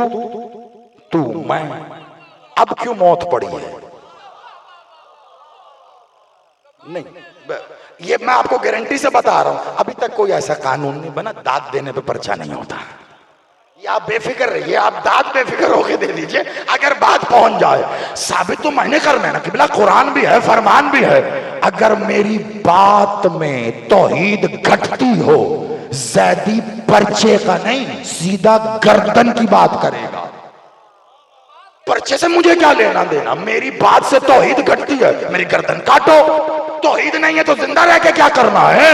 میں. اب کیوں موت پڑی ہے؟ نہیں یہ میں آپ کو گارنٹی سے بتا رہا ہوں ابھی تک کوئی ایسا قانون نہیں بنا داد دینے پہ پرچہ نہیں ہوتا. یہ آپ بے فکر رہیے، آپ داد بے فکر ہو کے دے دیجئے. اگر بات پہنچ جائے ثابت تو میں نے کرنا ہے نا. قبلہ قرآن بھی ہے، فرمان بھی ہے. اگر میری بات میں توحید گھٹتی ہو زیدی پرچے کا نہیں سیدھا گردن کی بات کرے گا. پرچے سے مجھے کیا لینا دینا؟ میری بات سے توحید گھٹتی ہے میری گردن کاٹو. توحید نہیں ہے تو زندہ رہ کے کیا کرنا ہے؟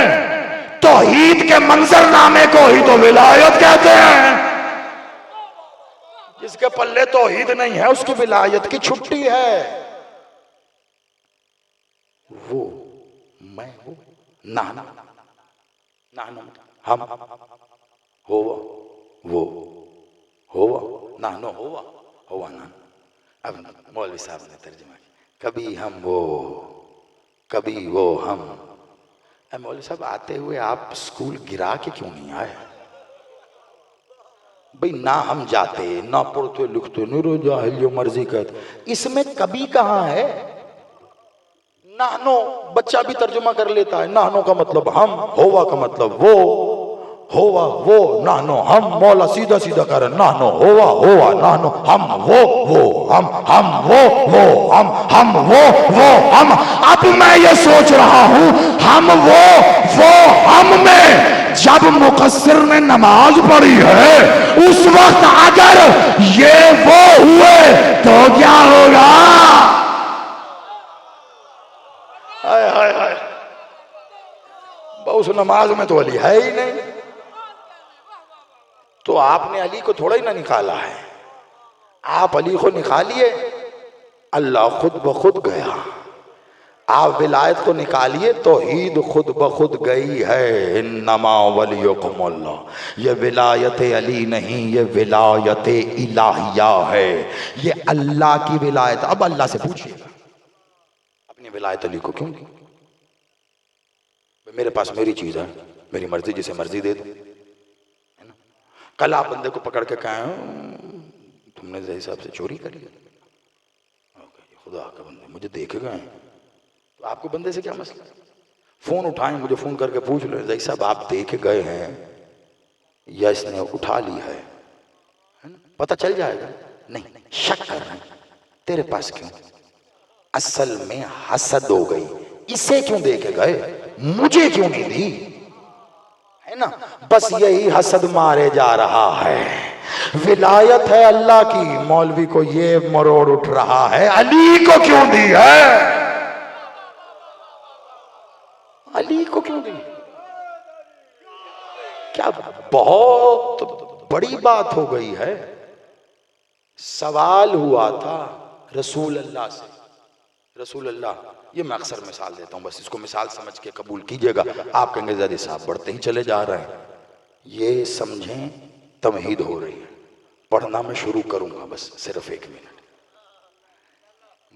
توحید کے منظر نامے کو ہی تو ولایت کہتے ہیں. جس کے پلے توحید نہیں ہے اس کی ولایت کی چھٹی ہے. وہ میں ہوں نحنو ہم ہوا وہ ہوا نحنو ہوا نحنو. اب مولوی صاحب نے ترجمہ کیا کبھی ہم کبھی وہ ہم. اے مولوی صاحب آتے ہوئے آپ سکول گرا کے کیوں نہیں آئے؟ بھئی نہ ہم جاتے نہ پڑھتے لکھتے نیرو جاہل جو مرضی کہتے. اس میں کبھی کہاں ہے؟ نحنو بچہ بھی ترجمہ کر لیتا ہے. نحنو کا مطلب ہم، ہوا کا مطلب وہ، ہوا وہ نحنو ہم. مولا سیدھا سیدھا کہہ رہے نحنو ہوا نحنو ہم وہ ہم وہ ہم. اب میں یہ سوچ رہا ہوں ہم وہ ہم میں جب مقصر نے نماز پڑھی ہے اس وقت اگر یہ وہ ہوئے تو کیا ہوگا؟ اس نماز میں تو علی ہے ہی نہیں. تو آپ نے علی کو تھوڑا ہی نہ نکالا ہے، آپ علی کو نکالیے اللہ خود بخود گیا. آپ ولایت کو نکالیے توحید خود بخود گئی ہے. انما ولیکم اللہ. یہ ولایت علی نہیں، یہ ولایت الہیہ ہے، یہ اللہ کی ولایت. اب اللہ سے پوچھئے گا اپنی ولایت علی کو کیوں دی؟ میرے پاس میری چیز ہے، میری مرضی جسے مرضی دے دوں. کل آپ بندے کو پکڑ کے کہیں تم نے زہی صاحب سے چوری کری ہے، خدا کا بندے مجھے دیکھے گئے ہیں، تو آپ کو بندے سے کیا مسئلہ؟ فون اٹھائیں مجھے فون کر کے پوچھ لیں زہی صاحب آپ دیکھے گئے ہیں یا اس نے اٹھا لی ہے نا؟ پتہ چل جائے گا. نہیں، شک کر رہے ہیں تیرے پاس کیوں؟ اصل میں حسد ہو گئی. اسے کیوں دے کے گئے، مجھے کیوں نہیں دی، ہے نا؟ بس یہی حسد مارے جا رہا ہے. ولایت ہے اللہ کی، مولوی کو یہ مروڑ اٹھ رہا ہے علی کو کیوں دی ہے، علی کو کیوں دی؟ کیا بہت بڑی بات ہو گئی ہے. سوال ہوا تھا رسول اللہ سے. رسول اللہ، یہ میں اکثر مثال دیتا ہوں، بس اس کو مثال سمجھ کے قبول کیجئے گا. آپ کہیں گے زیادہ صاحب بڑھتے ہی چلے جا رہے ہیں. یہ سمجھیں تمہید ہو رہی ہے. پڑھنا میں شروع کروں گا بس صرف 1 منٹ.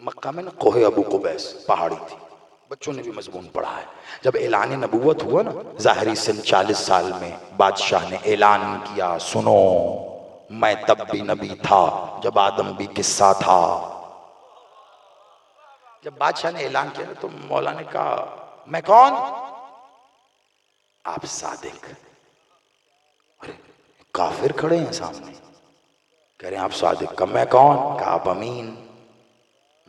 مکہ میں نا کوہ ابو قبیس پہاڑی تھی، بچوں نے بھی مضمون پڑھا ہے. جب اعلان نبوت ہوا نا، ظاہری سن 40 سال میں بادشاہ نے اعلان کیا، سنو میں تب بھی نبی تھا جب آدم بھی قصہ تھا. جب بادشاہ نے اعلان کیا تو مولا نے کہا میں کون؟ آپ صادق. ارے کافر کھڑے ہیں سامنے، کہہ رہے ہیں آپ صادق. کہا میں کون؟ کہا آپ امین.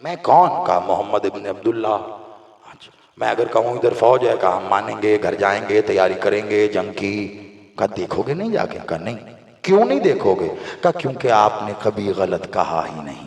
میں کون؟ کہا محمد ابن عبداللہ. میں اگر کہوں ادھر فوج ہے، کہا ہم مانیں گے، گھر جائیں گے، تیاری کریں گے جنگ کی. کہا دیکھو گے نہیں جا کے؟ کہا نہیں. کیوں نہیں دیکھو گے؟ کہا کیونکہ آپ نے کبھی غلط کہا ہی نہیں،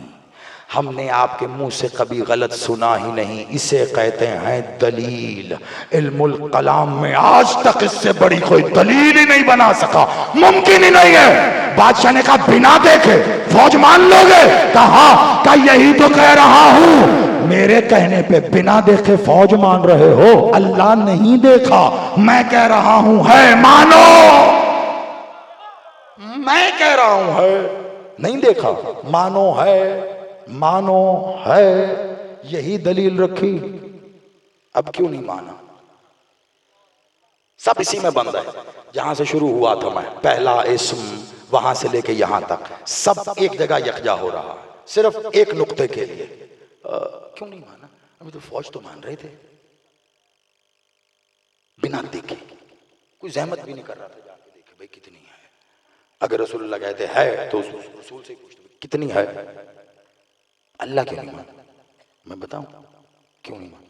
ہم نے آپ کے منہ سے کبھی غلط سنا ہی نہیں. اسے کہتے ہیں دلیل. علم الکلام میں آج تک اس سے بڑی کوئی دلیل ہی نہیں بنا سکا، ممکن ہی نہیں ہے. بادشاہ نے کہا بنا دیکھے فوج مان لو گے؟ کہا ہاں. کہا یہی تو کہہ رہا ہوں، میرے کہنے پہ بنا دیکھے فوج مان رہے ہو. اللہ نہیں دیکھا، میں کہہ رہا ہوں ہے، مانو. میں کہہ رہا ہوں ہے، نہیں دیکھا، مانو ہے، مانو ہے. یہی دلیل رکھی. اب کیوں نہیں مانا؟ سب اسی میں بند ہے. جہاں سے شروع ہوا تھا میں، پہلا اسم وہاں سے لے کے یہاں تک سب ایک جگہ یکجا ہو رہا، صرف ایک نقطے کے لیے. کیوں نہیں مانا؟ ابھی تو فوج تو مان رہے تھے بنا دیکھے. کوئی زحمت بھی نہیں کر رہا تھا جا کے دیکھے بھائی کتنی ہے. اگر رسول اللہ کہتے ہے تو رسول سے پوچھتے کتنی ہے. اللہ کیوں نہیں مانا؟ میں بتاؤں کیوں نہیں مانا.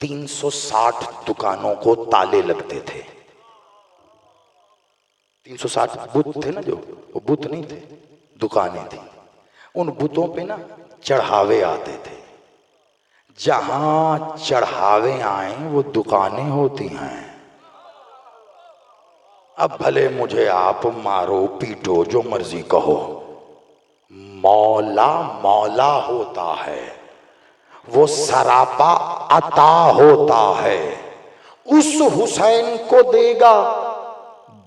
360 دکانوں کو تالے لگتے تھے. 360 بت تھے نا، جو وہ بت نہیں تھے، دکانیں تھیں. ان بتوں پہ نا چڑھاوے آتے تھے. جہاں چڑھاوے آئیں وہ دکانیں ہوتی ہیں. اب بھلے مجھے آپ مارو پیٹو جو مرضی کہو، مولا مولا ہوتا ہے، وہ سراپا عطا ہوتا ہے. اس حسین کو دے گا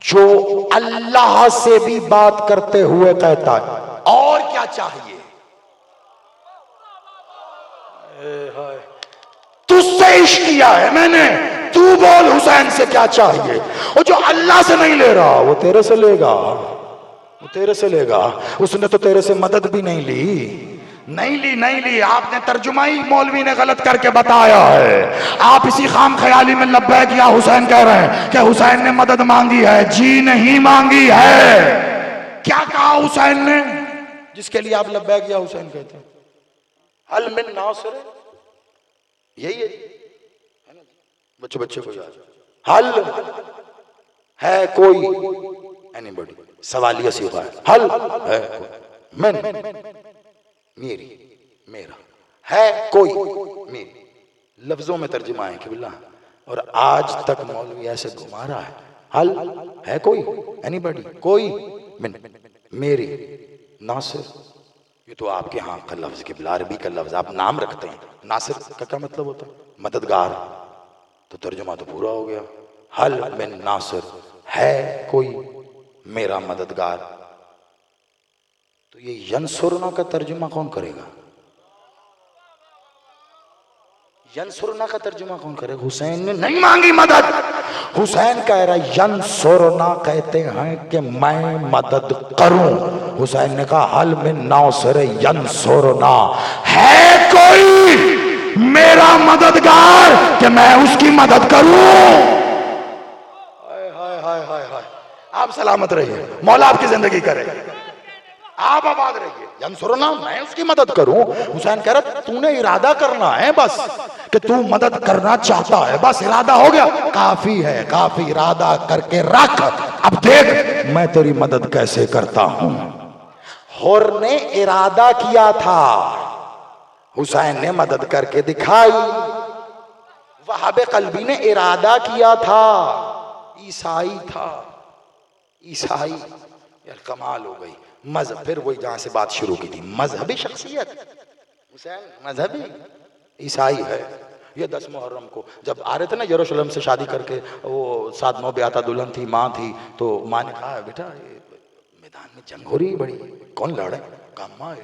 جو اللہ سے بھی بات کرتے ہوئے کہتا ہے اور کیا چاہیے. تجھ سے عشق کیا ہے میں نے، تو بول حسین سے کیا چاہیے. اور جو اللہ سے نہیں لے رہا وہ تیرے سے لے گا، وہ تیرے سے لے گا. اس نے تو تیرے سے مدد بھی نہیں لی، نہیں لی. آپ نے ترجمہ ہی مولوی نے غلط کر کے بتایا ہے. آپ اسی خام خیالی میں لبیک یا حسین کہہ رہے ہیں کہ حسین نے مدد مانگی ہے. جی نہیں مانگی ہے. کیا کہا حسین نے جس کے لیے آپ لبیک یا حسین کہتے ہیں؟ حل من ناصر، یہی ہے بچے کو یاد. حل ہے کوئی، اینی بڈی، سوالیہ صیغہ ہے. حل ہے کوئی، من میری، میرا، ہے کوئی میری. لفظوں میں ترجمہ ہے کہ باللہ. اور آج تک مولوی ایسے گھما رہا ہے. حل ہے کوئی، اینی بڈی، کوئی، من میری، ناصر. یہ تو آپ کے ہاں کا لفظ، کہ عربی کا لفظ آپ نام رکھتے ہیں. ناصر کا کیا مطلب ہوتا ہے؟ مددگار. تو ترجمہ تو پورا ہو گیا. حل من ناصر، ہے کوئی میرا مددگار. تو یہ ینصرنا کا ترجمہ کون کرے گا؟ ینصرنا کا ترجمہ کون کرے گا؟ حسین نے نہیں مانگی مدد. حسین کہہ رہا ہے ینصرنا کہتے ہیں کہ میں مدد کروں. حسین نے کہا حل من ناصر ینصرنا، ہے کوئی میرا مددگار کہ میں اس کی مدد کروں. آپ سلامت رہیے، مولا آپ کی زندگی کرے، آپ آباد رہیے. ینصرنا، میں اس کی مدد کروں. حسین کہہ رہا تو نے ارادہ کرنا ہے بس کہ تو مدد کرنا چاہتا ہے، بس ارادہ ہو گیا، کافی ہے، کافی ارادہ کر کے رکھ، اب دیکھ میں تیری مدد کیسے کرتا ہوں. حر نے ارادہ کیا تھا، حسین نے مدد کر کے دکھائی. وہاب قلبی نے ارادہ کیا تھا، عیسائی تھا، عیسائی. یار کمال ہو گئی. مذہب، پھر وہی جہاں سے بات شروع کی تھی، مذہبی شخصیت حسین مذہبی عیسائی ہے. یہ 10 محرم کو جب آ رہے تھے نا یروشلم سے شادی کر کے، وہ 7 9 بیاتہ دلہن تھی، ماں تھی، تو ماں نے کہا بیٹا یہ میدان میں جنگ ہو رہی ہے بڑی، کون لڑ رہے ہیں؟ کہا ماں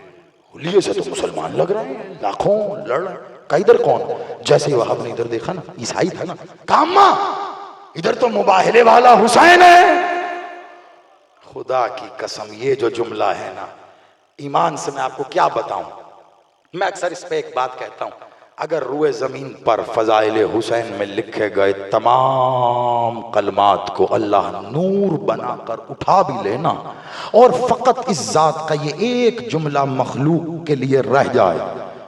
ہولیے سے تو مسلمان لگ رہے ہیں، لاکھوں لڑ رہے ہیں. کہا ادھر کون؟ جیسے ہی وہاب نے ادھر دیکھا نا، عیسائی تھا نا، کہا ماں ادھر تو مباہلے والا حسین ہے. خدا کی قسم یہ جو جملہ ہے نا، ایمان سے میں آپ کو کیا بتاؤں. میں اکثر اس پہ ایک بات کہتا ہوں، اگر روئے زمین پر فضائل حسین میں لکھے گئے تمام کلمات کو اللہ نور بنا کر اٹھا بھی لینا اور فقط اس ذات کا یہ ایک جملہ مخلوق کے لیے رہ جائے،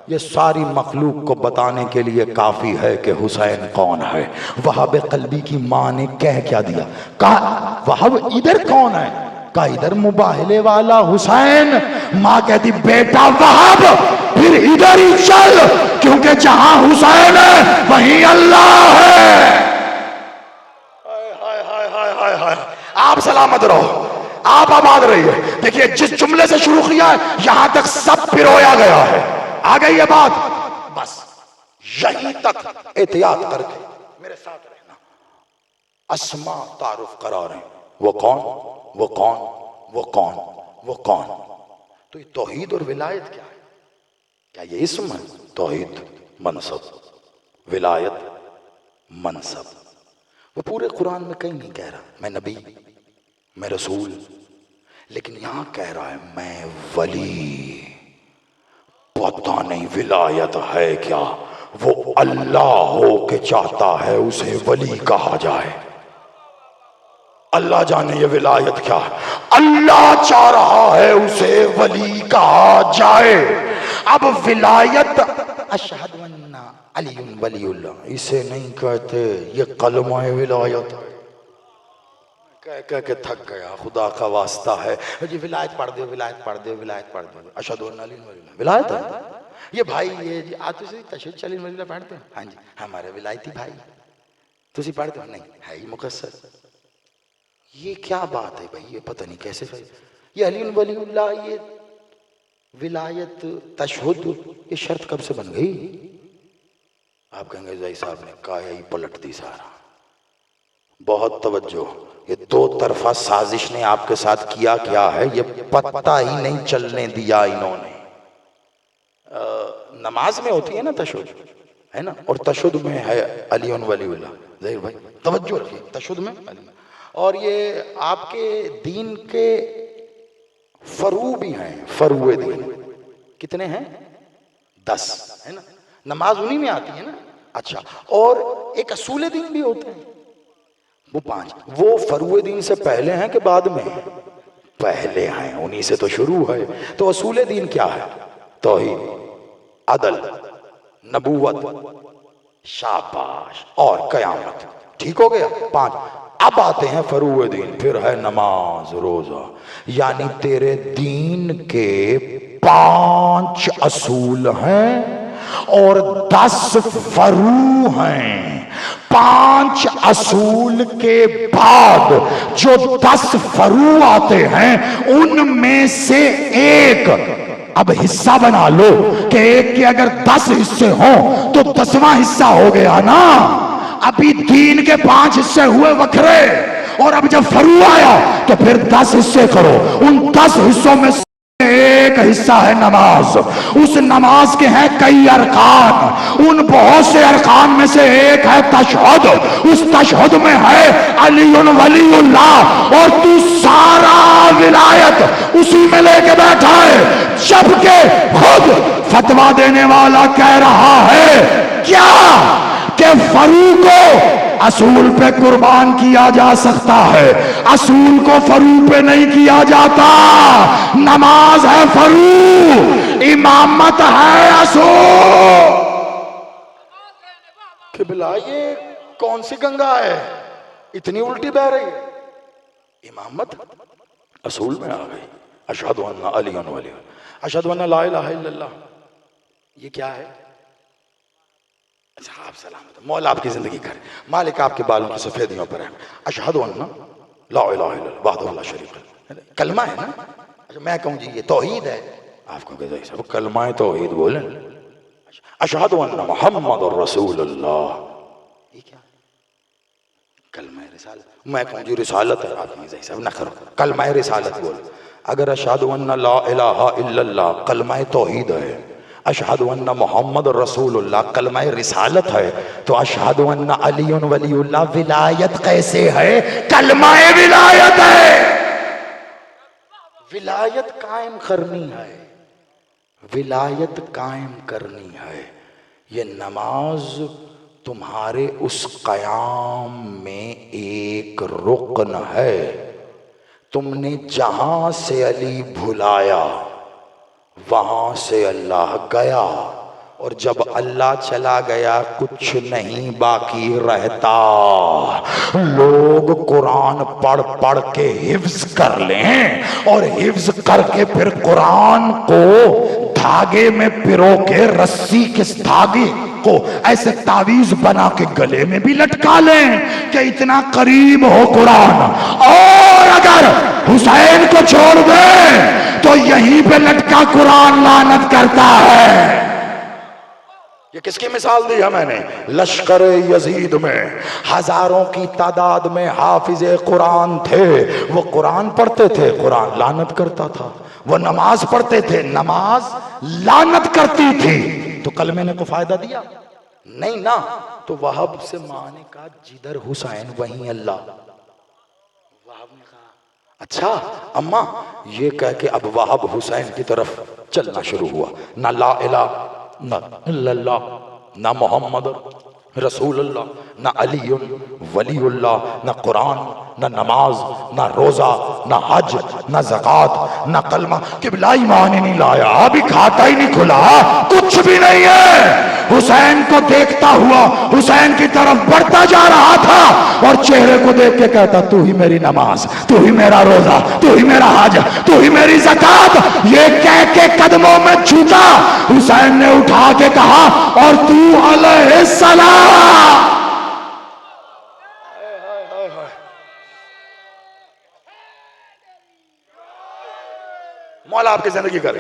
یہ ساری مخلوق کو بتانے کے لیے کافی ہے کہ حسین کون ہے. وہاب قلبی کی ماں نے کہہ کیا دیا، کہا وہاب ادھر کون ہے؟ کہا ادھر مباہلے والا حسین. ماں کہتی بیٹا وہاب پھر ادھر ہی چل، کیونکہ جہاں حسین ہے وہیں اللہ ہے. آپ سلامت رہو، آپ آباد رہیے. دیکھیے جس جملے سے شروع کیا ہے یہاں تک سب پرویا گیا ہے. آ گئی یہ بات، بس یہیں تک احتیاط کر کے میرے ساتھ رہنا. اسماء تعارف کرا رہے ہیں، وہ کون، وہ کون، وہ کون، وہ کون. تو یہ توحید اور ولایت کیا ہے؟ کیا یہ اسم ہے؟ توحید منصب، ولایت منصب. وہ پورے قرآن میں کہیں نہیں کہہ رہا میں نبی، میں رسول، لیکن یہاں کہہ رہا ہے میں ولی. پتہ نہیں ولایت ہے کیا، وہ اللہ ہو کے چاہتا ہے اسے ولی کہا جائے. اللہ جانے یہ ولایت کیا ہے، اللہ چاہ رہا ہے اسے ولی کہا جائے. اب ولایت اشہد ان علی ولی اللہ اسے نہیں کہتے، یہ کلمہ ولایت ہے. کہہ کے تھک گیا، خدا کا واسطہ ہے جی ولایت پڑھ دو، ولایت پڑھ دو، ولایت پڑھ دو، اشہد ان علی ولی اللہ ولایت ہے. یہ بھائی یہ جی آتے سے تشہد چلی ولی اللہ پڑھتے ہیں، ہاں جی ہمارے ولایتی بھائی. تسی پڑھتے ہو؟ نہیں ہے ہی مقصر. یہ کیا بات ہے بھائی، یہ پتہ نہیں کیسے یہ علی ولی اللہ، یہ ولایت تشہد، یہ شرط کب سے بن گئی؟ آپ کہیں گے زائی صاحب نے کایا ہی پلٹ دی سارا. بہت توجہ، یہ 2 طرفہ سازش نے آپ کے ساتھ کیا کیا ہے یہ پتہ ہی نہیں چلنے دیا انہوں نے. نماز میں ہوتی ہے نا تشہد، ہے نا، اور تشہد میں ہے علی ولی اللہ. ظاہر بھائی توجہ رکھیے، تشہد میں علی، اور یہ آپ کے دین کے فروع بھی ہیں. فروع دین کتنے ہیں؟ 10 ہے نا. نماز انہی میں آتی ہے نا. اچھا، اور ایک اصول دین بھی ہوتے ہیں، وہ 5. وہ فروع دین سے پہلے ہیں کہ بعد میں؟ پہلے ہیں، انہی سے تو شروع ہے. تو اصول دین کیا ہے؟ توحید، عدل، نبوت، شاباش، اور قیامت. ٹھیک ہو گیا 5. اب آتے ہیں فروع دین، پھر ہے نماز، روزہ. یعنی تیرے دین کے 5 اصول ہیں اور 10 فروع ہیں. 5 اصول کے بعد جو 10 فروع آتے ہیں ان میں سے ایک اب حصہ بنا لو کہ ایک کے اگر 10 حصے ہوں تو 10واں حصہ ہو گیا نا. ابھی دین کے 5 حصے ہوئے وکھرے، اور اب جب فروع آیا تو پھر 10 حصے کرو. ان 10 حصوں میں ایک حصہ ہے نماز. اس نماز کے ہیں کئی ارکان، ان بہت سے ارکان میں سے ایک ہے تشہد. اس تشہد میں ہے علی ولی اللہ، اور تو سارا ولایت اسی میں لے کے بیٹھا ہے، جبکہ خود فتویٰ دینے والا کہہ رہا ہے کیا کہ فرو کو اصول پہ قربان کیا جا سکتا ہے، اصول کو فرو پہ نہیں کیا جاتا. نماز ہے فرو، امامت ہے اصول. قبلہ یہ کون سی گنگا ہے اتنی الٹی بہ رہی ہے؟ امامت اصول میں آ گئی. اشہد ان علی ولی، اشہد ان لا الہ الا اللہ. یہ کیا ہے؟ اچھا آپ سلامت، مولا آپ کی زندگی کرے، مالک آپ کے بالوں کی سفیدیوں پر ہے. اشہد ان لا الہ الا اللہ وحدہ لا شریک لہ، کلمہ ہے نا. اچھا میں کہوں جی یہ توحید ہے، آپ کو کہتے ہیں کلمہ توحید بولیں. اشہد ان محمد رسول اللہ، یہ کیا؟ کلمہ رسالت. میں کہوں جی رسالت ہے، آپ کہیں صاحب نہ کرو، کلمہ رسالت بول. اگر اشہد ان لا الہ الا اللہ کلمہ توحید ہے، اشہد ان محمد رسول اللہ کلمہ رسالت ہے، تو اشہد ان علی ولی اللہ ولایت کیسے ہے؟ کلمہ ولایت ہے. ولایت قائم کرنی ہے، ولایت قائم کرنی ہے. یہ نماز تمہارے اس قیام میں ایک رکن ہے. تم نے جہاں سے علی بھلایا وہاں سے اللہ گیا، اور جب اللہ چلا گیا کچھ نہیں باقی رہتا. لوگ قرآن پڑھ پڑھ کے حفظ کر لیں اور حفظ کر کے پھر قرآن کو دھاگے میں پرو کے رسی کے دھاگے کو ایسے تعویذ بنا کے گلے میں بھی لٹکا لیں کہ اتنا قریب ہو قرآن. اور اگر حسین کو چھوڑ دیں تو یہیں پہ لٹکا قرآن لعنت کرتا ہے. یہ کس کی مثال دی ہے میں نے؟ لشکر یزید میں ہزاروں کی تعداد میں حافظ قرآن تھے. وہ قرآن پڑھتے تھے، قرآن لعنت کرتا تھا. وہ نماز پڑھتے تھے، نماز لعنت کرتی تھی. تو کلمے نے کو فائدہ دیا؟ نہیں نا. تو وہب سے ماں نے کہا جدھر حسین وہیں اللہ. وہب نے کہا اچھا اماں، یہ کہہ کے اب وہب حسین کی طرف چلنا شروع ہوا. نہ لا الہ نہ الا اللہ، نہ محمد رسول اللہ، نہ علی ولی اللہ، نہ قرآن، نہ نماز، نہ روزہ، نہ حج، نہ زکوٰۃ، نہ کلمہ. قبلہ ایمان ہی نہیں لایا، ابھی کھاتا ہی نہیں کھلا، کچھ بھی نہیں ہے. حسین کو دیکھتا ہوا حسین کی طرف بڑھتا جا رہا تھا اور چہرے کو دیکھ کے کہتا تو ہی میری نماز، تو ہی میرا روزہ، تو ہی میرا حج، تو ہی میری زکوٰۃ. یہ کہہ کے قدموں میں جھکا. حسین نے اٹھا کے کہا اور تو علیہ السلام. مولا آپ کی زندگی کرے.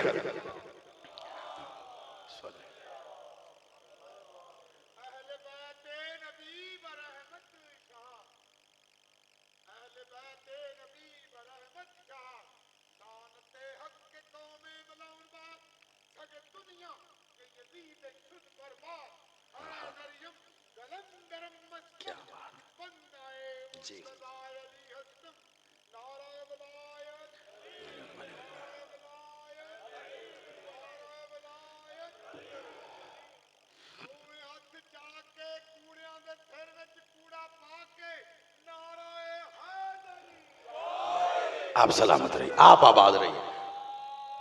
آپ سلامت رہیے، آپ آباد رہیے.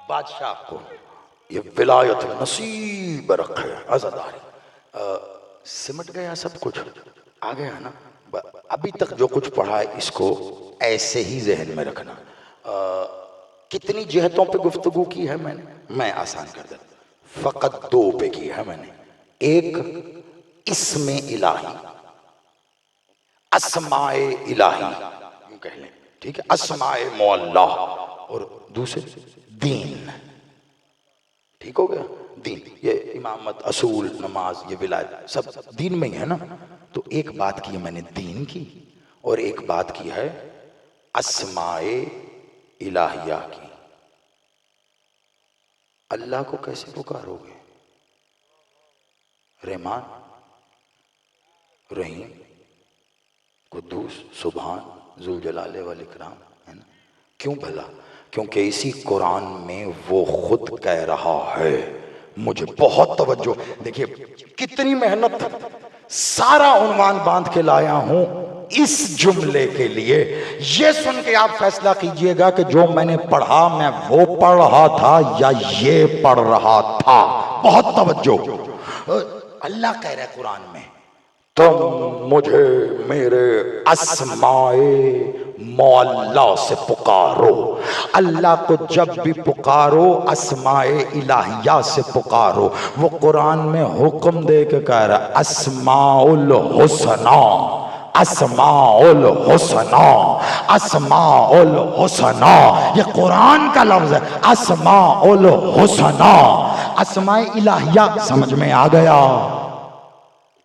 بادشاہ کو یہ ولایت نصیب رکھے. عزاداری سمٹ گیا سب کچھ آ گیا نا. ابھی تک جو کچھ پڑھا ہے اس کو ایسے ہی ذہن میں رکھنا. کتنی جہتوں پہ گفتگو کی ہے میں آسان کر دیتا. فقط 2 پہ کی ہے میں نے. ایک اسم الہی، اسماء الہی یوں کہہ لیں، ٹھیک ہے، اسماء معلّہ. اور دوسرے دین. ٹھیک ہو گیا؟ دین، یہ امامت، اصول، نماز، یہ ولایت سب دین میں ہی ہے نا. تو ایک بات کی میں نے دین کی، اور ایک بات کی ہے اسماء الہیہ کی. اللہ کو کیسے پکارو گے؟ رحمان، رحیم، قدوس، سبحان، ذوالجلال والاکرام، ہے نا. کیوں بھلا؟ کیونکہ اسی قرآن میں وہ خود کہہ رہا ہے. مجھے بہت توجہ دیکھیے کتنی محنت سارا عنوان باندھ کے لایا ہوں اس جملے کے لیے. یہ سن کے آپ فیصلہ کیجئے گا کہ جو میں نے پڑھا میں وہ پڑھ رہا تھا یا یہ پڑھ رہا تھا. بہت توجہ. اللہ کہہ رہا ہے قرآن میں تم مجھے میرے اسماء معلا سے پکارو. اللہ کو جب بھی پکارو اسماء الہیہ سے پکارو. وہ قرآن میں حکم دے کے کہہ رہا ہے اسماء الحسنہ، اسماء الحسنہ، اسماء الحسنہ. یہ قرآن کا لفظ ہے اسماء الحسنہ. اسماء الہیہ سمجھ میں آ گیا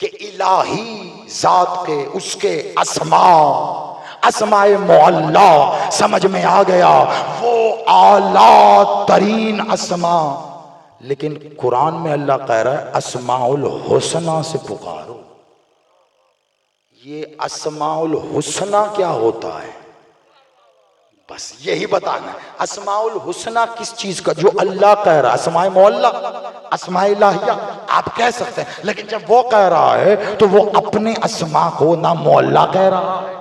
کہ الہی ذات کے اس کے اسماء، اسماء معلا سمجھ میں آ گیا، وہ اعلیٰ ترین اسماء. لیکن قرآن میں اللہ کہہ رہا ہے اسماء الحسنہ سے پکارو. یہ اسماء الحسنہ کیا ہوتا ہے؟ بس یہی بتانا ہے. اسماء الحسنہ کس چیز کا؟ جو اللہ کہہ رہا ہے. اسماء معلا، اسماء الہیہ آپ کہہ سکتے ہیں، لیکن جب وہ کہہ رہا ہے تو وہ اپنے اسماء کو نہ معلا کہہ رہا ہے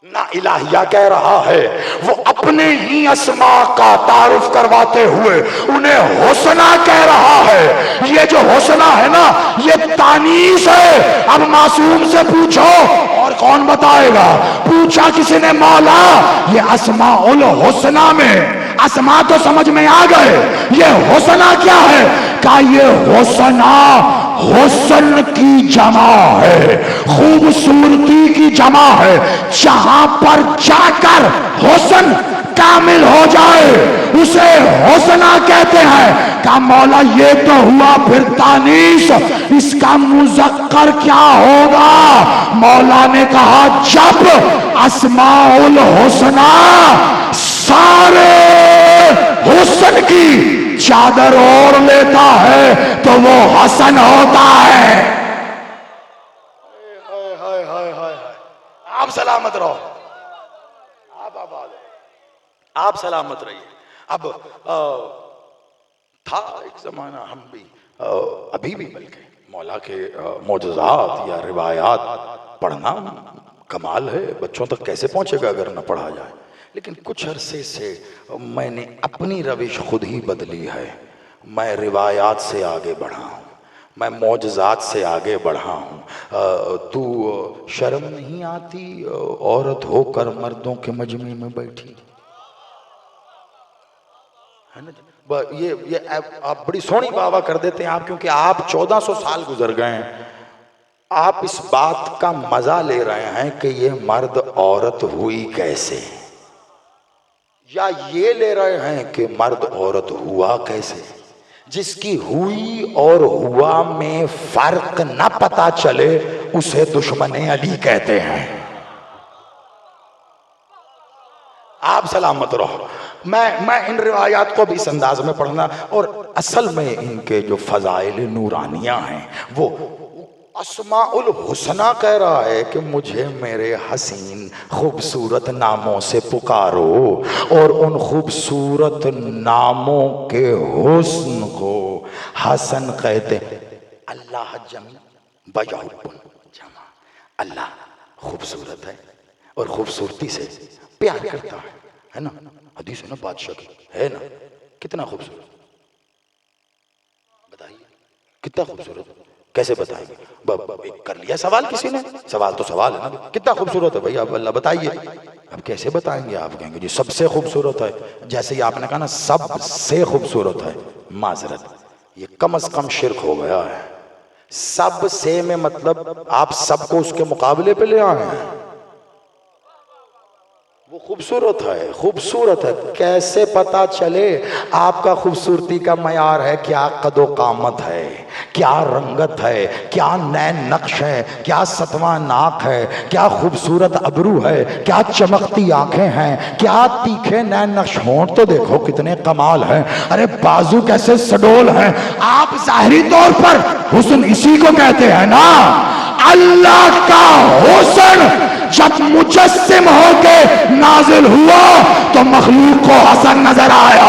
نہ الہیہ کہہ رہا ہے. وہ اپنے ہی اسماء کا تعارف کرواتے ہوئے انہیں حسنہ کہہ رہا ہے. یہ جو حسنہ ہے نا یہ تانیث ہے. اب معصوم سے پوچھو اور کون بتائے گا؟ پوچھا کسی نے مولا یہ اسماء الحسنہ میں اسماء تو سمجھ میں آ گئے، یہ حسنہ کیا ہے؟ کہا یہ حسنہ حسن کی جمع ہے، خوبصورتی کی جمع ہے. جہاں پر جا کر حسن کامل ہو جائے اسے حسنہ کہتے ہیں. کہا مولا یہ تو ہوا پھر تانیث، اس کا مذکر کیا ہوگا؟ مولا نے کہا جب اسماء الحسنہ سارے حسن کی چادر اوڑھ لیتا ہے تو وہ حسن ہوتا ہے. آپ سلامت رہو، آپ آباد ہیں، آپ سلامت رہیے. اب تھا ایک زمانہ، ہم بھی ابھی بھی بلکہ مولا کے معجزات یا روایات پڑھنا کمال ہے. بچوں تک کیسے پہنچے گا اگر نہ پڑھا جائے. لیکن کچھ عرصے سے میں نے اپنی روش خود ہی بدلی ہے. میں روایات سے آگے بڑھا ہوں، میں معجزات سے آگے بڑھا ہوں. تو شرم نہیں آتی عورت ہو کر مردوں کے مجمع میں بیٹھی ہے نا؟ یہ آپ بڑی سونی بابا کر دیتے ہیں آپ، کیونکہ آپ 1400 سال گزر گئے ہیں. آپ اس بات کا مزہ لے رہے ہیں کہ یہ مرد عورت ہوئی کیسے، یا یہ لے رہے ہیں کہ مرد عورت ہوا کیسے. جس کی ہوئی اور ہوا میں فرق نہ پتا چلے اسے دشمن علی کہتے ہیں. آپ سلامت رہو. میں ان روایات کو بھی اس انداز میں پڑھنا، اور اصل میں ان کے جو فضائل نورانیہ ہیں وہ اسماء الحسنہ کہہ رہا ہے کہ مجھے میرے حسین خوبصورت ناموں سے پکارو، اور ان خوبصورت ناموں کے حسن کو حسن کہتے. اللہ جمی بجحب جمع. اللہ خوبصورت ہے اور خوبصورتی سے پیار کرتا ہے نا. حدیث ہے نا بادشاہ کی، ہے نا؟ کتنا خوبصورت، بتائیے کتنا خوبصورت. کیسے بتائیں گے؟ کر لیا سوال کسی نے، سوال تو سوال ہے نا. کتنا خوبصورت ہے بھائی؟ اب اللہ بتائیے. اب کیسے بتائیں گے؟ آپ کہیں گے جی سب سے خوبصورت ہے. جیسے ہی آپ نے کہا نا سب سے خوبصورت ہے، معذرت یہ کم از کم شرک ہو گیا ہے. سب سے میں مطلب آپ سب کو اس کے مقابلے پہ لے آئے ہیں. وہ خوبصورت ہے، خوبصورت ہے. کیسے پتا چلے آپ کا خوبصورتی کا معیار ہے؟ کیا قد و قامت ہے، کیا رنگت ہے، کیا نین نقش ہے، کیا ستواں ناک ہے، کیا خوبصورت ابرو ہے، کیا چمکتی آنکھیں ہیں، کیا تیکھے نین نقش. ہونٹ تو دیکھو کتنے کمال ہیں، ارے بازو کیسے سڈول ہیں. آپ ظاہری طور پر حسن اسی کو کہتے ہیں نا. اللہ کا حسن جب مجسم ہو کے نازل ہوا تو مخلوق کو حسن نظر آیا.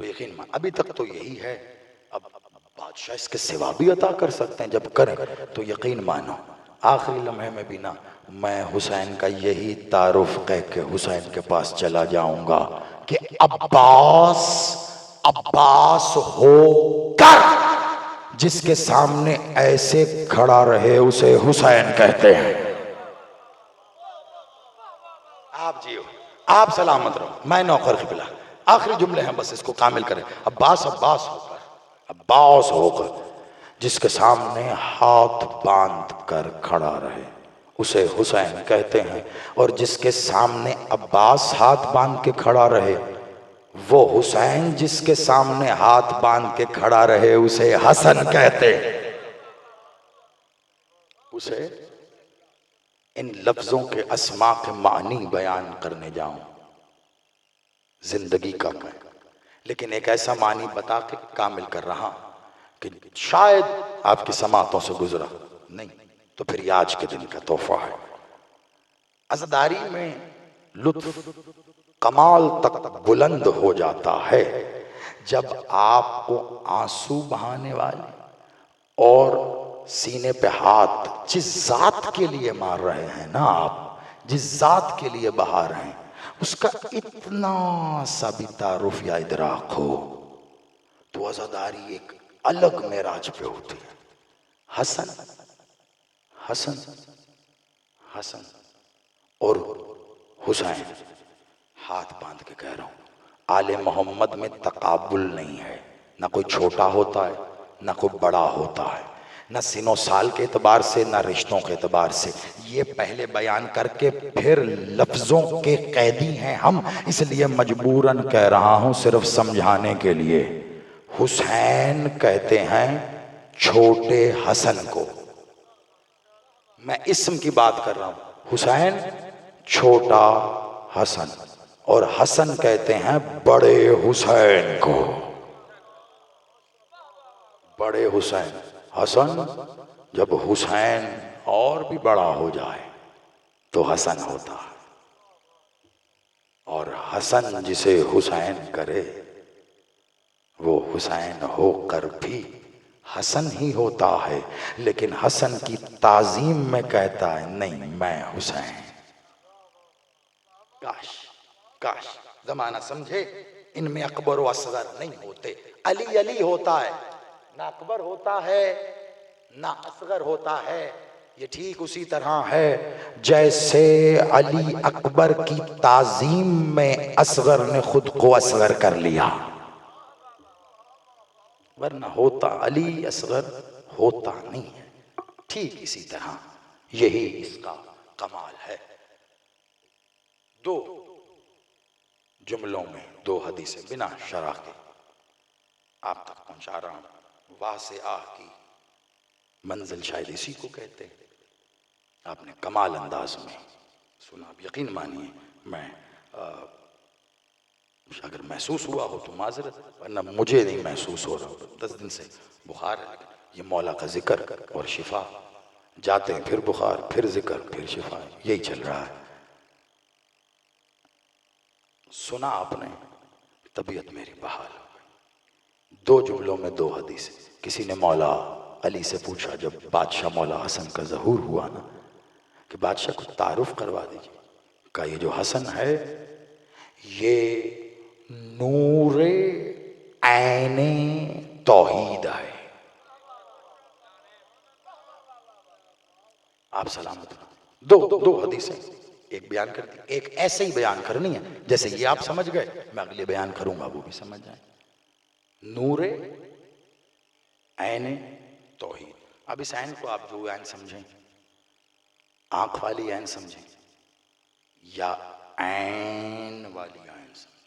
تو یقین مان. ابھی تک تو یہی ہے, اب بادشاہ اس کے سوا بھی عطا کر سکتے ہیں, جب کریں تو یقین مانو آخری لمحے میں بھی نا میں حسین کا یہی تعارف کہہ کے حسین کے پاس چلا جاؤں گا کہ عباس ہو کر جس کے سامنے ایسے کھڑا رہے اسے حسین کہتے ہیں. آپ جیو, آپ سلامت رہو, میں نوکر قبلہ. آخری جملے ہیں بس, اس کو کامل کریں. عباس ہو کر جس کے سامنے ہاتھ باندھ کر کھڑا رہے اسے حسین کہتے ہیں, اور جس کے سامنے عباس ہاتھ باندھ کے کھڑا رہے وہ حسین جس کے سامنے ہاتھ باندھ کے کھڑا رہے اسے حسن کہتے ہیں. اسے ان لفظوں کے اسماء کے معنی بیان کرنے جاؤں زندگی کا میں, لیکن ایک ایسا معنی بتا کے کامل کر رہا کہ شاید آپ کی سماعتوں سے گزرا نہیں تو پھر یہ آج کے دن کا تحفہ ہے. عزاداری میں لطف کمال تک بلند ہو جاتا ہے جب آپ کو آنسو بہانے والے اور سینے پہ ہاتھ جس ذات کے لیے مار رہے ہیں نا, آپ جس ذات کے لیے بہا رہے ہیں اس کا اتنا سا بھی تعارف یا ادراک ہو تو عزاداری ایک الگ معراج پہ ہوتی ہے. حسن حسن حسن اور حسین ہاتھ باندھ کے کہہ رہا ہوں, آل محمد میں تقابل نہیں ہے, نہ کوئی چھوٹا ہوتا ہے نہ کوئی بڑا ہوتا ہے, نہ سن و سال کے اعتبار سے نہ رشتوں کے اعتبار سے. یہ پہلے بیان کر کے پھر لفظوں کے قیدی ہیں ہم, اس لیے مجبوراً کہہ رہا ہوں صرف سمجھانے کے لیے. حسین کہتے ہیں چھوٹے حسن کو, میں اسم کی بات کر رہا ہوں, حسین چھوٹا حسن, اور حسن کہتے ہیں بڑے حسین کو. بڑے حسین, حسن جب حسین اور بھی بڑا ہو جائے تو حسن ہوتا ہے, اور حسن جسے حسین کرے وہ حسین ہو کر بھی حسن ہی ہوتا ہے, لیکن حسن کی تعظیم میں کہتا ہے نہیں میں حسین. کاش زمانہ سمجھے ان میں اکبر و اصغر نہیں ہوتے, علی علی ہوتا ہے, نہ اکبر ہوتا ہے نہ اصغر ہوتا ہے. یہ ٹھیک اسی طرح ہے جیسے علی اکبر کی تعظیم میں اصغر نے خود کو اصغر کر لیا, ورنہ ہوتا علی اصغر ہوتا نہیں ہے. ٹھیک اسی طرح یہی اس کا کمال ہے. دو جملوں میں دو حدیثیں بنا شرح کے آپ تک پہنچا رہا ہوں. واہ سے آہ کی منزل شاید اسی کو کہتے ہیں. آپ نے کمال انداز میں سنا, اب یقین مانیے میں اگر محسوس ہوا ہو تو معذرت, ورنہ مجھے نہیں محسوس ہو رہا. 10 دن سے بخار ہے, یہ مولا کا ذکر اور شفا, جاتے ہیں پھر بخار پھر ذکر پھر شفا, یہی چل رہا ہے. سنا آپ نے, طبیعت میری بحال ہو گئی. 2 جملوں میں 2 حدیث. کسی نے مولا علی سے پوچھا جب بادشاہ مولا حسن کا ظہور ہوا نا کہ بادشاہ کو تعارف کروا دیجیے, کہا یہ جو حسن ہے یہ نور عین توحید ہے. آپ سلامت رہو. 2 حدیثیں ایک بیان کر دی, ایک ایسے ہی بیان کرنی ہے جیسے یہ آپ سمجھ گئے, میں اگلے بیان کروں گا وہ بھی سمجھ جائیں. نور عین توحید. اب اس عین کو آپ جو عین سمجھیں, آنکھ والی عین سمجھیں یا عین والی عین سمجھیں,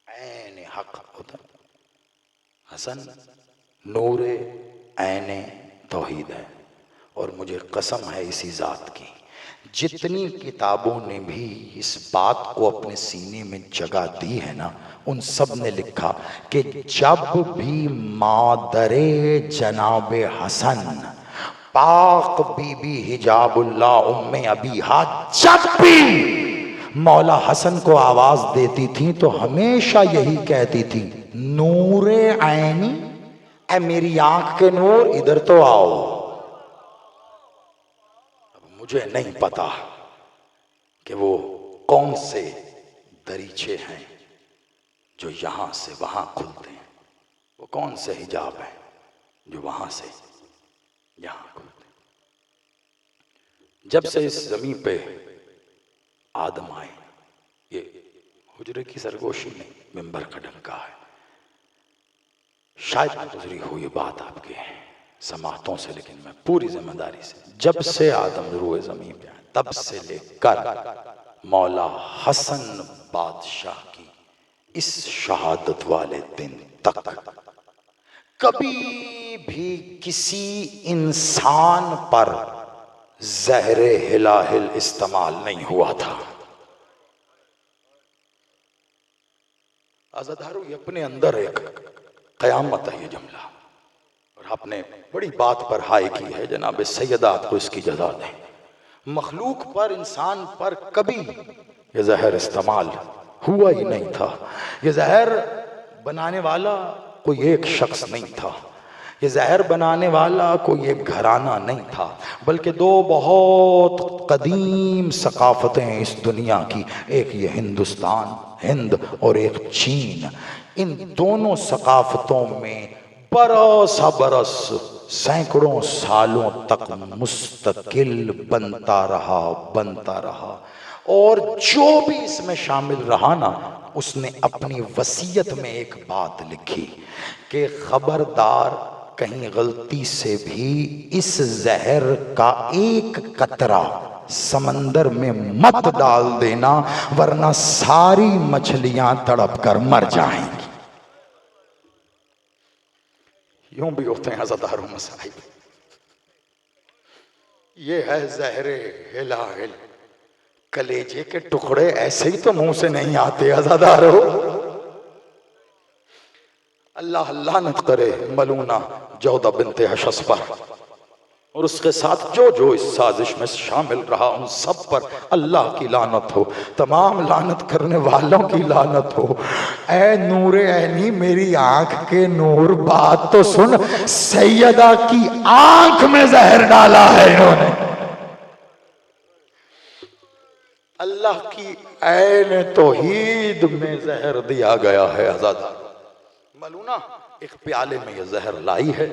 عین حق ہوتا حسن نور عین توحید ہے. اور مجھے قسم ہے اسی ذات کی, جتنی کتابوں نے بھی اس بات کو اپنے سینے میں جگہ دی ہے نا, ان سب نے لکھا کہ جب بھی مادر جناب حسن پاک بی بی حجاب اللہ ام ابیہا جب بھی مولا حسن کو آواز دیتی تھی تو ہمیشہ یہی کہتی تھی، نور عینی، اے میری آنکھ کے نور ادھر تو آؤ۔ مجھے نہیں پتا کہ وہ کون سے دریچے ہیں جو یہاں سے وہاں کھلتے ہیں، وہ کون سے حجاب ہیں جو وہاں سے یہاں کھلتے ہیں۔ جب سے اس زمین پہ آدم آئے، یہ حجرے کی سرگوشی نہیں، منبر کا ڈنکا ہے، شاید گزری ہو یہ بات آپ کے سماعتوں سے، لیکن میں پوری ذمہ داری سے، جب سے آدم روئے زمین پہ آئے تب سے لے کر مولا حسن بادشاہ کی اس شہادت والے دن تک کبھی بھی کسی انسان پر زہر ہلاہل استعمال نہیں ہوا تھا۔ عزادارو، یہ اپنے اندر ایک قیامت ہے یہ جملہ، اور آپ نے بڑی بات پر ہائے کی ہے، جناب سیدہ آپ کو اس کی جزا دیں۔ مخلوق پر، انسان پر کبھی یہ زہر استعمال ہوا ہی نہیں تھا۔ یہ زہر بنانے والا کوئی ایک شخص نہیں تھا، یہ زہر بنانے والا کوئی ایک گھرانہ نہیں تھا، بلکہ دو بہت قدیم ثقافتیں اس دنیا کی، ایک یہ ہندوستان، ہند، اور ایک چین۔ ان دونوں ثقافتوں میں برس برس سینکڑوں سالوں تک مستقل بنتا رہا، اور جو بھی اس میں شامل رہا نا، اس نے اپنی وصیت میں ایک بات لکھی کہ خبردار کہیں غلطی سے بھی اس زہر کا ایک قطرہ سمندر میں مت ڈال دینا، ورنہ ساری مچھلیاں تڑپ کر مر جائیں گی۔ یوں بھی ہوتے ہیں عزادارو مصائب، یہ ہے زہر ہلاہل، کلیجے کے ٹکڑے ایسے ہی تو منہ سے نہیں آتے عزادارو۔ اللہ لعنت کرے ملونہ جودہ بنت حشس پر، اور اس کے ساتھ جو جو اس سازش میں شامل رہا، ان سب پر اللہ کی لعنت ہو، تمام لعنت کرنے والوں کی لعنت ہو۔ اے نور عینی، میری آنکھ کے نور، بات تو سن، سیدہ کی آنکھ میں زہر ڈالا ہے انہوں نے۔ اللہ کی عین توحید میں زہر دیا گیا ہے عزادارو۔ ملونہ ایک پیالے میں یہ زہر لائی ہے،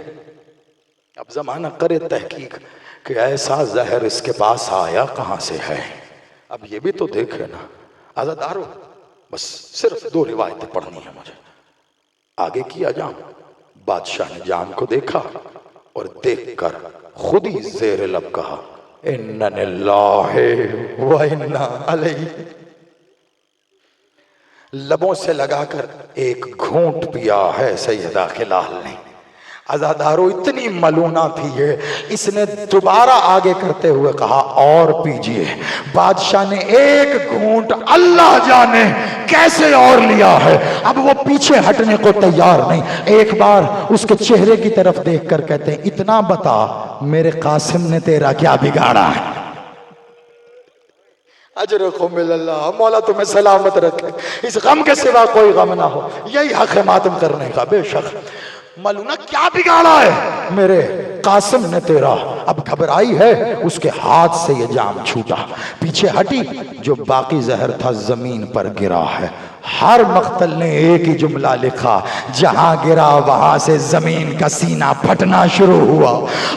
اب زمانہ کرے تحقیق کہ ایسا زہر اس کے پاس آیا کہاں سے ہے، اب یہ بھی تو دیکھے نا عزادارو۔ بس صرف دو روایتیں پڑھنی ہیں مجھے، آگے کیا جام۔ بادشاہ نے جام کو دیکھا اور دیکھ کر خود ہی زیر لب کہا، اِنَّ لِلَّهِ وَإِنَّا عَلَيْهِ، لبوں سے لگا کر ایک گھونٹ پیا ہے سیدہ خلال نے۔ عزادارو اتنی ملونہ تھی یہ، اس نے دوبارہ آگے کرتے ہوئے کہا اور پیجئے۔ بادشاہ نے ایک گھونٹ اللہ جانے کیسے اور لیا ہے، اب وہ پیچھے ہٹنے کو تیار نہیں، ایک بار اس کے چہرے کی طرف دیکھ کر کہتے ہیں، اتنا بتا میرے قاسم نے تیرا کیا بگاڑا ہے۔ اجرکم اللہ، مولا تمہیں سلامت رکھے، اس غم کے سوا کوئی غم نہ ہو، یہی حق ہے ماتم کرنے کا۔ بے شک ملونہ کیا بگاڑا ہے میرے قاسم نے تیرا؟ اب گھبرائی ہے، اس کے ہاتھ سے یہ جام چھوٹا، پیچھے ہٹی، جو باقی زہر تھا زمین پر گرا ہے۔ ہر مقتل نے ایک ہی جملہ لکھا، جہاں گرا وہاں سے زمین کا سینہ پھٹنا شروع ہوا۔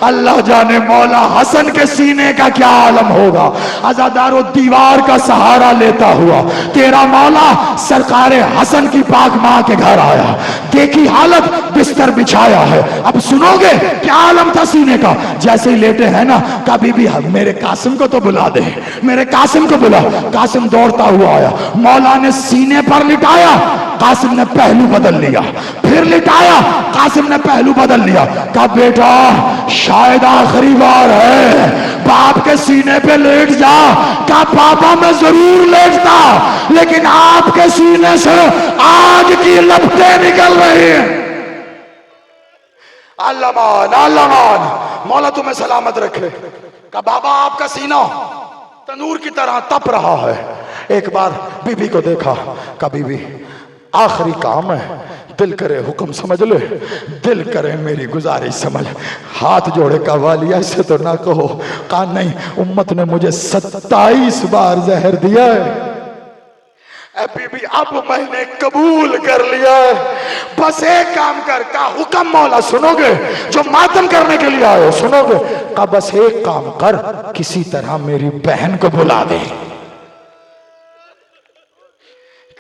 اللہ جانے مولا حسن کے سینے کا کیا عالم ہوگا۔ عزادارو دیوار کا سہارا لیتا ہوا تیرا مولا سرکار حسن کی پاک ماں کے گھر آیا، دیکھی حالت، بستر بچھایا ہے۔ اب سنو گے کیا عالم تھا سینے کا؟ جیسے ہی لیٹے ہیں نا، کبھی بھی میرے قاسم کو تو بلا دے، میرے قاسم کو بلا۔ قاسم دوڑتا ہوا آیا، مولا نے سینے پر لٹایا، قاسم نے پہلو بدل لیا، پھر لٹایا، قاسم نے پہلو بدل لیا۔ کہا بیٹا شاید آخری بار ہے، باپ کے سینے پہ لیٹ جا۔ کہا پاپا میں ضرور لیٹتا، لیکن آپ کے سینے سے آگ کی لپٹیں نکل رہی ہیں۔ اللہ مولا تمہیں سلامت رکھے۔ کہا بابا آپ کا سینہ تنور کی طرح تپ رہا ہے، ایک بار بی بی کو دیکھا، کہا بی بی آخری کام ہے، دل کرے حکم سمجھ لے، دل کرے میری گزارش سمجھ۔ ہاتھ جوڑے کہا والی ایسے تو نہ کہو۔ کہا نہیں، امت نے مجھے 27 بار زہر دیا ہے، اے بی بی اب میں نے قبول کر لیا ہے، بس ایک کام کر۔ کہا حکم مولا سنو گے؟ جو ماتم کرنے کے لیے آئے ہو سنو گے؟ کہا بس ایک کام کر، کسی طرح میری بہن کو بلا دے،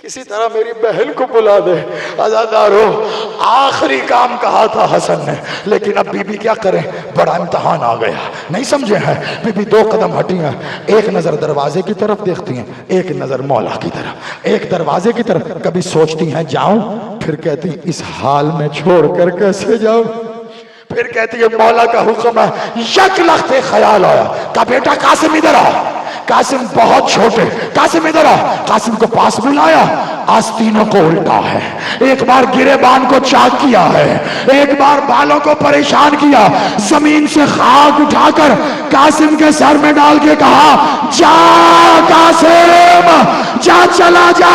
کسی طرح میری بہن کو بلا دے۔ عزادارو آخری کام کہا تھا حسن نے، لیکن اب بی بی کیا کریں، بڑا امتحان آ گیا، نہیں سمجھے ہیں۔ بی بی 2 قدم ہٹی ہیں، ایک نظر دروازے کی طرف دیکھتی ہیں، ایک نظر مولا کی طرف، ایک دروازے کی طرف، کبھی سوچتی ہیں جاؤں، پھر کہتی اس حال میں چھوڑ کر کیسے جاؤں، پھر کہتی ہے مولا کا حکم ہے۔ یک لخت خیال آیا، کہا بیٹا قاسم ادھر آ۔ قاسم بہت چھوٹے، قاسم ادھر آ۔ قاسم کو پاس بلایا، آستینوں کو الٹا ہے، ایک بار گرے بان کو چاک کیا ہے، ایک بار بالوں کو پریشان کیا، زمین سے خاک اٹھا کر قاسم کے سر میں ڈال کے کہا جا قاسم جا، چلا جا،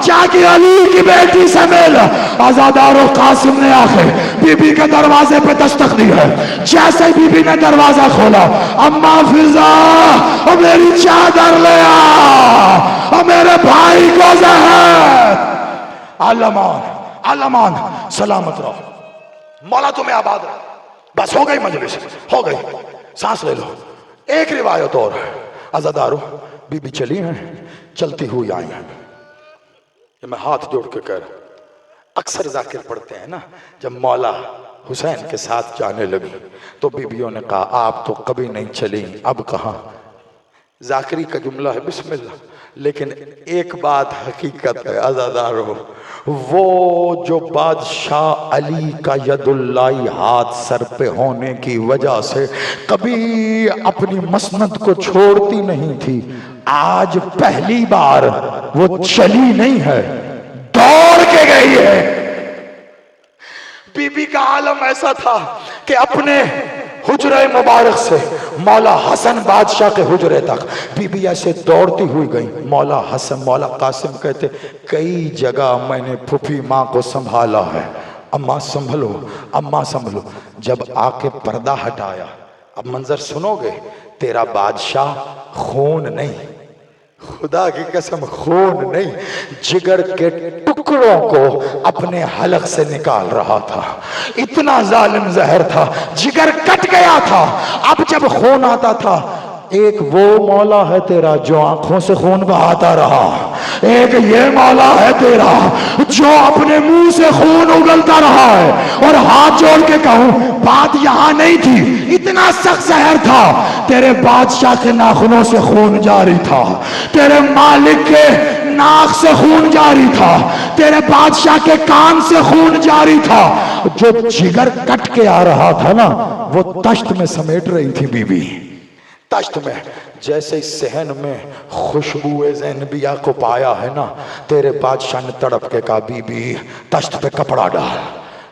جا کے علی کی بیٹی سے مل۔ آزادارو قاسم نے آخر بی بی کے دروازے پہ دستک دی ہے، جیسے بی بی نے دروازہ کھولا، اماں فضا اور میری چادر لے آ اور میرے بھائی کو زہر۔ علمان علمان سلامت رہو، مولا تمہیں آباد رہو۔ بس ہو گئی مجلس، ہو گئی، سانس لے لو۔ ایک روایت اور ہے، عزادارو بی بی چلی ہیں، چلتی ہوئی آئی ہیں، یہ میں ہاتھ جوڑ کے کہہ رہا ہوں۔ اکثر ذاکر پڑھتے ہیں نا، جب مولا حسین کے ساتھ جانے لگی تو بیویوں نے کہا آپ تو کبھی نہیں چلی، اب کہاں؟ ذاکری کا جملہ ہے بسم اللہ، لیکن ایک بات حقیقت ہے عزادارو، وہ جو بادشاہ علی کا ید اللہ ہاتھ سر پہ ہونے کی وجہ سے کبھی اپنی مسند کو چھوڑتی نہیں تھی، آج پہلی بار وہ چلی نہیں ہے، دوڑ کے گئی ہے۔ بی بی کا عالم ایسا تھا کہ اپنے حجرہ مبارک سے مولا حسن بادشاہ کے حجرے تک بی بی ایسے دوڑتی ہوئی گئی۔ مولا حسن، مولا قاسم کہتے کئی جگہ میں نے پھوپھی ماں کو سنبھالا ہے، اماں سنبھلو، اماں سنبھلو۔ جب آ کے پردہ ہٹایا، اب منظر سنو گے، تیرا بادشاہ خون نہیں، خدا کی قسم خون نہیں، جگر کے ٹکڑوں کو اپنے حلق سے نکال رہا تھا، اتنا ظالم زہر تھا، جگر کٹ گیا تھا۔ اب جب خون آتا تھا، ایک وہ مولا ہے تیرا جو آنکھوں سے خون بہاتا رہا، ایک یہ مولا ہے تیرا جو اپنے منہ سے خون اگلتا رہا ہے۔ اور ہاتھ جوڑ کے کہوں بات یہاں نہیں تھی، اتنا سخت زہر تھا، تیرے بادشاہ کے ناخنوں سے خون جاری تھا، تیرے مالک کے ناک سے خون جاری تھا، تیرے بادشاہ کے کان سے خون جاری تھا۔ جو جگر کٹ کے آ رہا تھا نا، وہ تشت میں سمیٹ رہی تھی بی بی، تشت میں۔ جیسے اس صحن میں خوشبو زینبیہ کو پایا ہے نا، تیرے بادشاہ نے تڑپ کے کہا بی بی تشت پہ کپڑا ڈال۔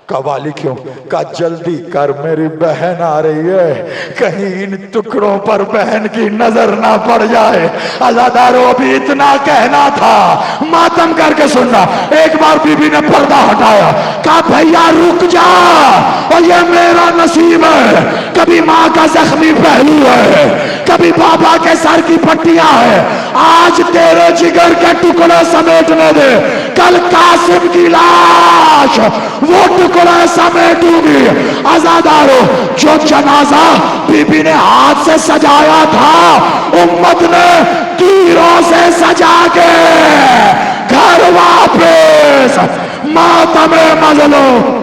کہا والی کیوں؟ کہا جلدی کر میری بہن آ رہی ہے، کہیں ان ٹکڑوں پر بہن کی نظر نہ پڑ جائے۔ عزادارو ابھی اتنا کہنا تھا، ماتم کر کے سننا۔ ایک بار بی بی نے پردہ ہٹایا، کہا بھیا رک جا، اور یہ میرا نصیب ہے، کبھی ماں کا زخمی پہلو ہے، کبھی بابا کے سر کی پٹیاں ہے، آج تیرے جگر کے ٹکڑے سمیٹنے دے، کل قاسم کی لاش وہ ٹکڑے سمیٹوں گی۔ عزادارو جو جنازہ بی بی نے ہاتھ سے سجایا تھا، امت نے تیروں سے سجا کے گھر واپس ماتم مظلوم